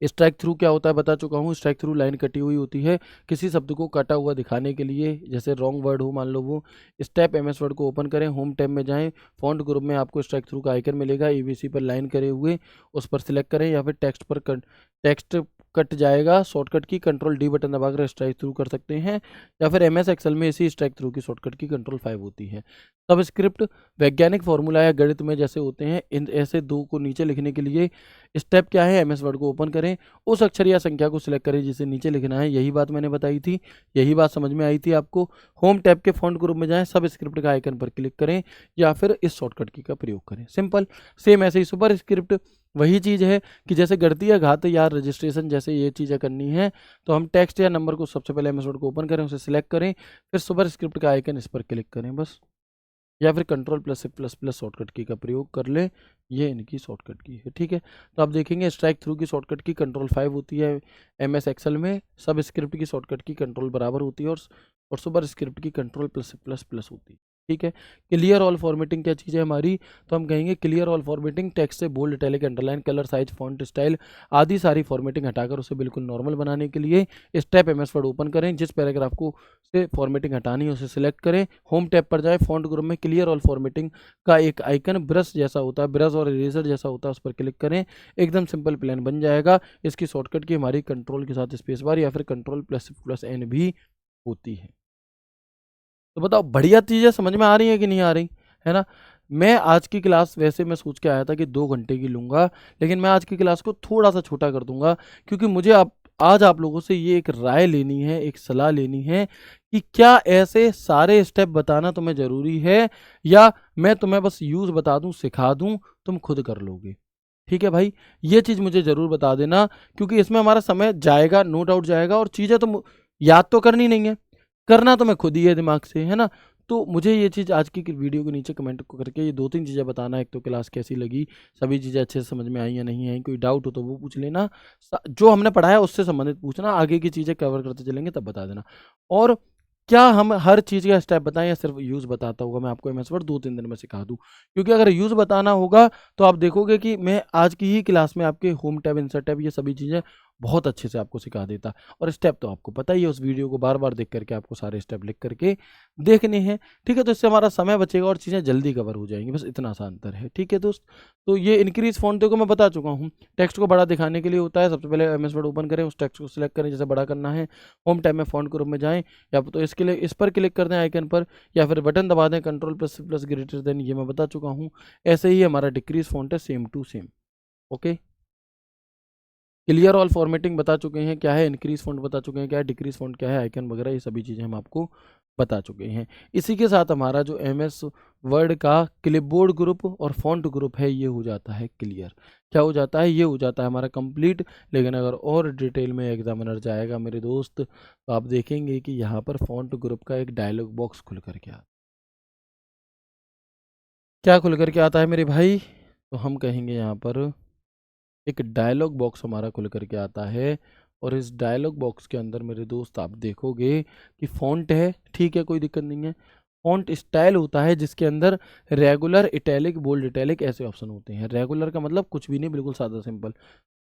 स्ट्राइक थ्रू क्या होता है बता चुका हूँ। स्ट्राइक थ्रू लाइन कटी हुई होती है किसी शब्द को कटा हुआ दिखाने के लिए, जैसे रॉन्ग वर्ड हो मान लो वो। स्टेप एमएस वर्ड को ओपन करें, होम टैब में जाएं, फॉन्ट ग्रुप में आपको स्ट्राइक थ्रू का आइकन मिलेगा, एबीसी पर लाइन करे हुए, उस पर सिलेक्ट करें, या फिर टेक्स्ट कट जाएगा, शॉर्टकट की कंट्रोल डी बटन दबाकर स्ट्राइक थ्रू कर सकते हैं, या फिर एमएस एक्सेल में इसी स्ट्राइक थ्रू की शॉर्टकट की कंट्रोल 5 होती है। सब स्क्रिप्ट वैज्ञानिक फॉर्मूला या गणित में जैसे होते हैं, इन ऐसे दो को नीचे लिखने के लिए स्टेप क्या है, एमएस वर्ड को ओपन करें, उस अक्षर या संख्या को सिलेक्ट करें जिसे नीचे लिखना है। यही बात मैंने बताई थी, यही बात समझ में आई थी आपको। होम टैब के फॉन्ट ग्रुप में जाएं, सब स्क्रिप्ट का आइकन पर क्लिक करें या फिर इस शॉर्टकट की का प्रयोग करें। सिंपल। सेम ऐसे ही सुपर स्क्रिप्ट वही चीज़ है कि जैसे गणती या घात या रजिस्ट्रेशन जैसे ये चीज़ें करनी है, तो हम टेक्स्ट या नंबर को सबसे पहले एमएस वर्ड को ओपन करें, उसे सिलेक्ट करें, फिर सुपर स्क्रिप्ट का आइकन इस पर क्लिक करें बस, या फिर control plus plus plus shortcut की का प्रयोग कर लें। ये इनकी शॉर्टकट की है, ठीक है। तो आप देखेंगे स्ट्राइक थ्रू की शॉर्टकट की कंट्रोल 5 होती है एमएस एक्सेल में, सब स्क्रिप्ट की शॉर्टकट की कंट्रोल बराबर होती है और सुपर स्क्रिप्ट की कंट्रोल प्लस प्लस प्लस होती है, ठीक है। क्लियर ऑल फॉर्मेटिंग क्या चीज़ है हमारी, तो हम कहेंगे क्लियर ऑल फॉर्मेटिंग टेक्स्ट से bold, italic, underline, colour, size, font style आदि सारी फॉर्मेटिंग हटाकर उसे बिल्कुल नॉर्मल बनाने के लिए स्टेप एमएस वर्ड ओपन करें, जिस पैराग्राफ को से फॉर्मेटिंग हटानी है उसे सिलेक्ट करें, होम टैब पर जाए, फॉन्ट ग्रुप में क्लियर ऑल फॉर्मेटिंग का एक आइकन ब्रश जैसा होता है, ब्रश और इरेजर जैसा होता है, उस पर क्लिक करें, एकदम सिंपल प्लान बन जाएगा। इसकी शॉर्टकट की हमारी कंट्रोल के साथ स्पेस बार या फिर कंट्रोल प्लस प्लस एन भी होती है। तो बताओ बढ़िया चीज़ें समझ में आ रही है कि नहीं आ रही, है ना। मैं आज की क्लास वैसे मैं सोच के आया था कि 2 घंटे की लूँगा, लेकिन मैं आज की क्लास को थोड़ा सा छोटा कर दूंगा, क्योंकि मुझे आज आप लोगों से ये एक राय लेनी है, एक सलाह लेनी है कि क्या ऐसे सारे स्टेप बताना तुम्हें ज़रूरी है, या मैं तुम्हें बस यूज़ बता दूं, सिखा दूं, तुम खुद कर लोगे। ठीक है भाई, ये चीज़ मुझे ज़रूर बता देना, क्योंकि इसमें हमारा समय जाएगा, नो डाउट जाएगा, और चीज़ें तो याद तो करनी नहीं है, करना तो मैं खुद ही है दिमाग से, है ना। तो मुझे ये चीज़ आज की वीडियो के नीचे कमेंट करके ये 2-3 चीज़ें बताना। एक तो क्लास कैसी लगी, सभी चीज़ें अच्छे से समझ में आई या नहीं आई, कोई डाउट हो तो वो पूछ लेना, जो हमने पढ़ा है उससे संबंधित पूछना, आगे की चीज़ें कवर करते चलेंगे तब बता देना। और क्या हम हर चीज़ का स्टेप बताएं या सिर्फ यूज़ बताता होगा मैं आपको एमएस वर्ड 2-3 दिन में सिखा दूँ, क्योंकि अगर यूज़ बताना होगा तो आप देखोगे कि मैं आज की ही क्लास में आपके होम टैब, इंसर्ट टैब, ये सभी चीज़ें बहुत अच्छे से आपको सिखा देता। और स्टेप तो आपको पता ही है, उस वीडियो को बार बार देख करके आपको सारे स्टेप लिख करके देखने हैं, ठीक है। तो इससे हमारा समय बचेगा और चीज़ें जल्दी कवर हो जाएंगी, बस इतना सा अंतर है, ठीक है दोस्त। तो ये इंक्रीज फॉन्ट देखो मैं बता चुका हूँ, टेक्स्ट को बड़ा दिखाने के लिए होता है। सबसे पहले एमएस वर्ड ओपन करें, उस टेक्स्ट को सिलेक्ट करें जैसे बड़ा करना है, होम टैब में फॉन्ट ग्रुप में जाएं, या तो इसके लिए इस पर क्लिक कर दें आइकन पर, या फिर बटन दबा दें control plus plus greater than, ये मैं बता चुका हूँ। ऐसे ही हमारा डिक्रीज फॉन्ट है, same to same, okay. Clear all formatting बता चुके हैं क्या है, इंक्रीज फॉन्ट बता चुके हैं क्या है, डिक्रीज फॉन्ट क्या है, आइकन वगैरह ये सभी चीज़ें हम आपको बता चुके हैं। इसी के साथ हमारा जो एमएस वर्ड का क्लिपबोर्ड ग्रुप और फॉन्ट ग्रुप है ये हो जाता है क्लियर। क्या हो जाता है, ये हो जाता है हमारा कंप्लीट। लेकिन अगर और डिटेल में एग्जामिनर जाएगा मेरे दोस्त, तो आप देखेंगे कि यहाँ पर फॉन्ट ग्रुप का एक डायलॉग बॉक्स खुल करके आता है। क्या खुल करके आता है मेरे भाई, तो हम कहेंगे यहाँ पर एक डायलॉग बॉक्स हमारा खुल करके आता है, और इस डायलॉग बॉक्स के अंदर मेरे दोस्त आप देखोगे कि फ़ॉन्ट है, ठीक है, कोई दिक्कत नहीं है। फ़ॉन्ट स्टाइल होता है जिसके अंदर रेगुलर, इटैलिक, बोल्ड इटैलिक ऐसे ऑप्शन होते हैं। रेगुलर का मतलब कुछ भी नहीं, बिल्कुल सादा सिंपल।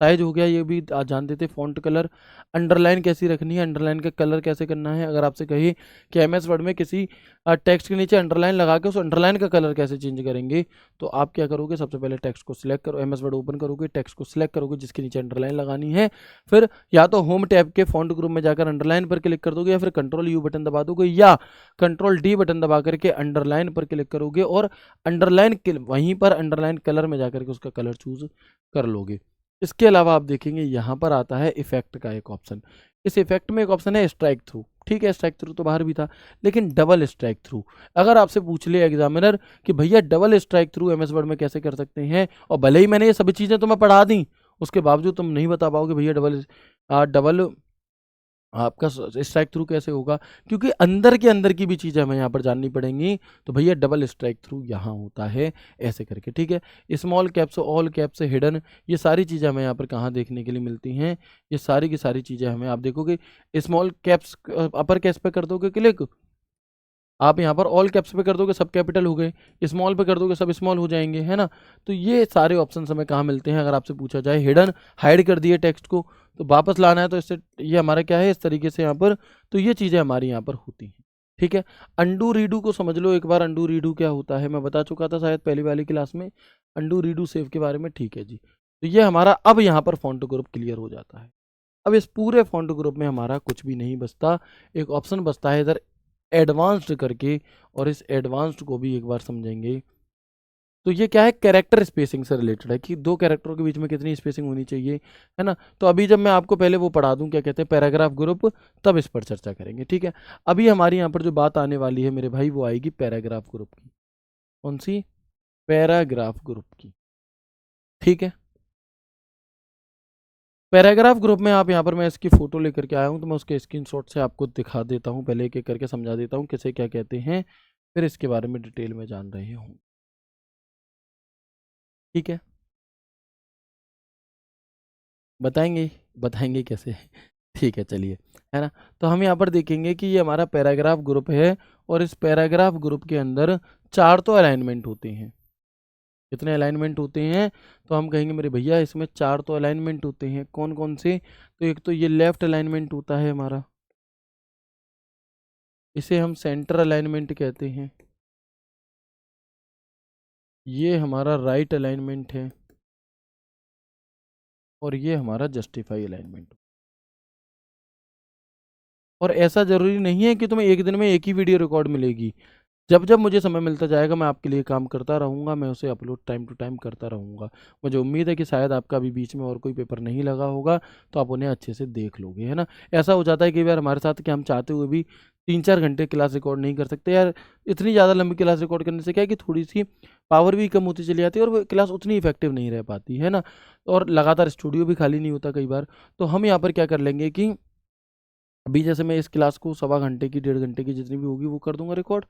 साइज हो गया, ये भी आज जानते थे। फ़ॉन्ट कलर, अंडरलाइन कैसी रखनी है, अंडरलाइन का कलर कैसे करना है। अगर आपसे कहिए कि एमएस वर्ड में किसी टेक्स्ट के नीचे अंडरलाइन लगा के उस अंडरलाइन का कलर कैसे चेंज करेंगे, तो आप क्या करोगे, सबसे पहले टेक्स्ट को सिलेक्ट करो, एमएस वर्ड ओपन करोगे, टेक्स्ट को सिलेक्ट करोगे जिसके नीचे अंडरलाइन लगानी है, फिर या तो होम टैब के फॉन्ट ग्रुप में जाकर अंडरलाइन पर क्लिक कर दोगे, या फिर कंट्रोल यू बटन दबा दोगे, या कंट्रोल डी बटन दबा करके अंडरलाइन पर क्लिक करोगे, और अंडरलाइन वहीं पर अंडरलाइन कलर में जाकर के उसका कलर चूज कर लोगे। इसके अलावा आप देखेंगे यहाँ पर आता है इफेक्ट का एक ऑप्शन। इस इफेक्ट में एक ऑप्शन है स्ट्राइक थ्रू, ठीक है। स्ट्राइक थ्रू तो बाहर भी था, लेकिन डबल स्ट्राइक थ्रू अगर आपसे पूछ ले एग्जामिनर कि भैया double strike through MS word में कैसे कर सकते हैं, और भले ही मैंने ये सभी चीज़ें तुम्हें पढ़ा दी, उसके बावजूद तुम नहीं बता पाओगे भैया डबल आपका स्ट्राइक थ्रू कैसे होगा, क्योंकि अंदर के अंदर की भी चीज़ें हमें यहाँ पर जाननी पड़ेंगी। तो भैया डबल स्ट्राइक थ्रू यहाँ होता है ऐसे करके, ठीक है। स्मॉल कैप से ऑल कैप से हिडन, ये सारी चीज़ें हमें यहाँ पर कहाँ देखने के लिए मिलती हैं, ये सारी की सारी चीज़ें हमें, आप देखोगे स्मॉल कैप्स अपर कैप्स पे कर दोगे क्लिक, आप यहाँ पर ऑल कैप्स पे कर दोगे सब कैपिटल हो गए, स्मॉल पे कर दोगे सब स्मॉल हो जाएंगे, है ना। तो ये सारे ऑप्शन हमें कहाँ मिलते हैं, अगर आपसे पूछा जाए हिडन, हाइड कर दिए टेक्स्ट को तो वापस लाना है, तो इससे ये हमारा क्या है, इस तरीके से यहाँ पर, तो ये चीज़ें हमारी यहाँ पर होती हैं, ठीक है। अंडू रीडू को समझ लो एक बार, अंडू रीडू क्या होता है मैं बता चुका था शायद पहली वाली क्लास में, अंडू रीडू सेव के बारे में, ठीक है जी। तो ये हमारा अब यहाँ पर फॉन्ट ग्रुप क्लियर हो जाता है। अब इस पूरे फॉन्ट ग्रुप में हमारा कुछ भी नहीं बचता, एक ऑप्शन बचता है इधर एडवांस्ड करके, और इस एडवांस्ड को भी एक बार समझेंगे। तो ये क्या है, कैरेक्टर स्पेसिंग से रिलेटेड है कि दो कैरेक्टरों के बीच में कितनी स्पेसिंग होनी चाहिए, है ना। तो अभी जब मैं आपको पहले वो पढ़ा दूं, क्या कहते हैं, पैराग्राफ ग्रुप, तब इस पर चर्चा करेंगे, ठीक है। अभी हमारी यहाँ पर जो बात आने वाली है मेरे भाई, वो आएगी पैराग्राफ ग्रुप की। कौन सी? पैराग्राफ ग्रुप की, ठीक है। पैराग्राफ ग्रुप में आप यहाँ पर, मैं इसकी फोटो लेकर के आया हूँ, तो मैं उसके स्क्रीनशॉट से आपको दिखा देता हूँ, पहले एक एक करके समझा देता हूँ किसे क्या कहते हैं, फिर इसके बारे में डिटेल में जान रहे हूँ, ठीक है। बताएंगे, बताएंगे कैसे ठीक है, चलिए, है ना। तो हम यहाँ पर देखेंगे कि ये हमारा पैराग्राफ ग्रुप है, और इस पैराग्राफ ग्रुप के अंदर चार तो अलाइनमेंट होते हैं। कितने अलाइनमेंट होते हैं? तो हम कहेंगे मेरे भैया इसमें चार तो अलाइनमेंट होते हैं। कौन कौन से? तो एक तो ये लेफ्ट अलाइनमेंट होता है हमारा, इसे हम सेंटर अलाइनमेंट कहते हैं। ये हमारा राइट अलाइनमेंट है, और ये हमारा जस्टिफाई अलाइनमेंट। और ऐसा ज़रूरी नहीं है कि तुम्हें एक दिन में एक ही वीडियो रिकॉर्ड मिलेगी। जब जब मुझे समय मिलता जाएगा मैं आपके लिए काम करता रहूँगा, मैं उसे अपलोड टाइम टू टाइम करता रहूँगा। मुझे उम्मीद है कि शायद आपका भी बीच में और कोई पेपर नहीं लगा होगा, तो आप उन्हें अच्छे से देख लोगे, है ना। ऐसा हो जाता है कई बार हमारे साथ कि हम चाहते हुए भी 3-4 घंटे क्लास रिकॉर्ड नहीं कर सकते यार। इतनी ज़्यादा लंबी क्लास रिकॉर्ड करने से क्या है कि थोड़ी सी पावर भी कम होती चली जाती है, और वो क्लास उतनी इफेक्टिव नहीं रह पाती, है ना। और लगातार स्टूडियो भी खाली नहीं होता कई बार। तो हम यहाँ पर क्या कर लेंगे कि अभी जैसे मैं इस क्लास को सवा घंटे की, 1.5 घंटे की जितनी भी होगी वो कर दूंगा रिकॉर्ड।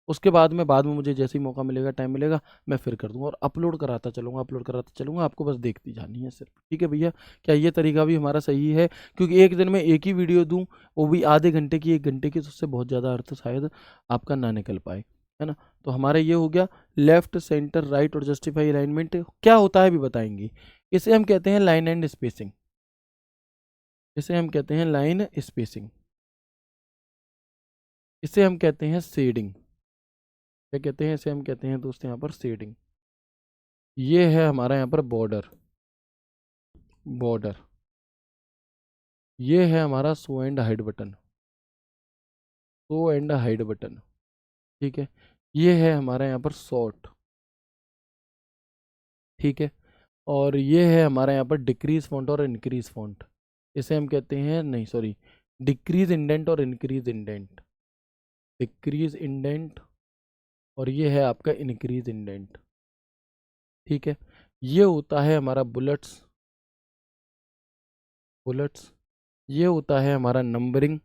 उसके बाद में मुझे जैसे ही मौका मिलेगा, टाइम मिलेगा, मैं फिर कर दूंगा और अपलोड कराता चलूंगा, अपलोड कराता चलूंगा। आपको बस देखती जानी है सिर्फ, ठीक है भैया। क्या ये तरीका भी हमारा सही है? क्योंकि एक दिन में एक ही वीडियो दूं, वो भी आधे घंटे की, 1 घंटे की, तो उससे बहुत ज़्यादा अर्थ शायद आपका ना निकल पाए, है ना। तो हमारा ये हो गया लेफ्ट, सेंटर, राइट और जस्टिफाई अलाइनमेंट। क्या होता है भी बताएंगे। इसे हम कहते हैं लाइन एंड स्पेसिंग, इसे हम कहते हैं लाइन स्पेसिंग, इसे हम कहते हैं शेडिंग। क्या कहते हैं इसे? हम कहते हैं दोस्तों यहाँ पर शेडिंग। ये है हमारा यहाँ पर बॉर्डर, बॉर्डर। ये है हमारा show and hide button, show and hide button, ठीक है। ये है हमारा यहाँ पर शॉर्ट, ठीक है। और ये है हमारा यहाँ पर डिक्रीज फॉन्ट और इंक्रीज फॉन्ट। इसे हम कहते हैं, नहीं सॉरी, डिक्रीज इंडेंट और इंक्रीज इंडेंट, डिक्रीज इंडेंट, और ये है आपका इंक्रीज इंडेंट, ठीक है। ये होता है हमारा बुलेट्स, बुलेट्स। ये होता है हमारा नंबरिंग,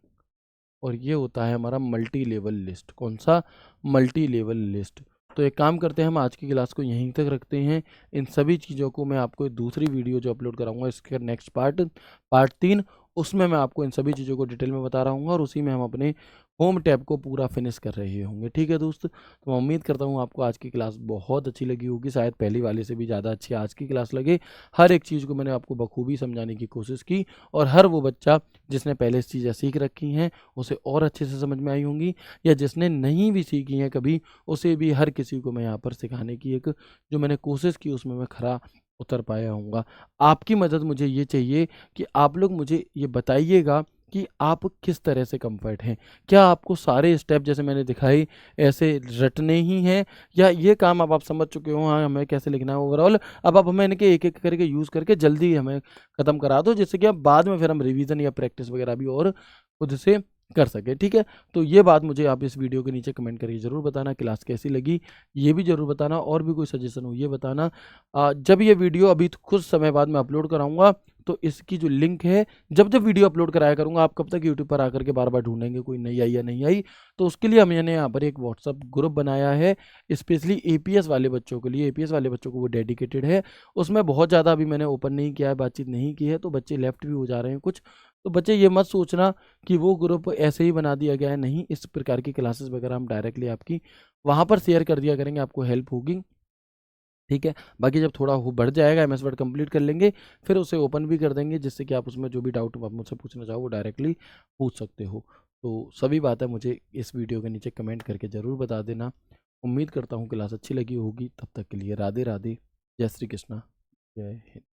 और ये होता है हमारा मल्टी लेवल लिस्ट। कौन सा? Multi level list. तो एक काम करते हैं, हम आज की क्लास को यहीं तक रखते हैं। इन सभी चीज़ों को मैं आपको दूसरी वीडियो जो अपलोड कराऊंगा, इसके नेक्स्ट पार्ट, पार्ट 3, उसमें मैं आपको इन सभी चीज़ों को डिटेल में बता रहा हूँ, और उसी में हम अपने होम टैब को पूरा फिनिश कर रहे होंगे, ठीक है दोस्त। तो मैं उम्मीद करता हूँ आपको आज की क्लास बहुत अच्छी लगी होगी, शायद पहली वाले से भी ज़्यादा अच्छी आज की क्लास लगे। हर एक चीज़ को मैंने आपको बखूबी समझाने की कोशिश की, और हर वो बच्चा जिसने पहले से चीज़ें सीख रखी हैं उसे और अच्छे से समझ में आई होंगी, या जिसने नहीं भी सीखी हैं कभी, उसे भी हर किसी को मैं यहाँ पर सिखाने की एक जो मैंने कोशिश की उसमें मैं खरा उतर पाया हूँगा। आपकी मदद मुझे ये चाहिए कि आप लोग मुझे ये बताइएगा कि आप किस तरह से कंफर्ट हैं। क्या आपको सारे स्टेप जैसे मैंने दिखाई ऐसे रटने ही हैं, या ये काम अब आप समझ चुके हो, हाँ हमें कैसे लिखना है ओवरऑल, अब आप हमें इनके एक एक करके यूज़ करके जल्दी हमें ख़त्म करा दो, जिससे कि अब बाद में फिर हम रिवीजन या प्रैक्टिस वगैरह भी और खुद से कर सके, ठीक है। तो ये बात मुझे आप इस वीडियो के नीचे कमेंट करके ज़रूर बताना, क्लास कैसी लगी ये भी ज़रूर बताना, और भी कोई सजेशन हो ये बताना। जब ये वीडियो अभी कुछ समय बाद मैं अपलोड कराऊंगा, तो इसकी जो लिंक है, जब जब वीडियो अपलोड कराया करूंगा, आप कब तक यूट्यूब पर आकर के बार बार ढूंढेंगे कोई नहीं आई या नहीं आई। तो उसके लिए मैंने यहाँ पर एक व्हाट्सअप ग्रुप बनाया है, स्पेशली एपीएस वाले बच्चों के लिए, एपीएस वाले बच्चों को वो डेडिकेटेड है। उसमें बहुत ज़्यादा अभी मैंने ओपन नहीं किया है, बातचीत नहीं की है, तो बच्चे लेफ्ट भी हो जा रहे हैं कुछ। तो बच्चे ये मत सोचना कि वो ग्रुप ऐसे ही बना दिया गया है, नहीं, इस प्रकार की क्लासेस वगैरह हम डायरेक्टली आपकी वहाँ पर शेयर कर दिया करेंगे, आपको हेल्प होगी, ठीक है। बाकी जब थोड़ा हो बढ़ जाएगा, एमएस वर्ड कंप्लीट कर लेंगे, फिर उसे ओपन भी कर देंगे, जिससे कि आप उसमें जो भी डाउट आप मुझसे पूछना चाहो वो डायरेक्टली पूछ सकते हो। तो सभी बातें मुझे इस वीडियो के नीचे कमेंट करके ज़रूर बता देना। उम्मीद करता हूँ क्लास अच्छी लगी होगी। तब तक के लिए राधे राधे, जय श्री कृष्णा, जय हिंद।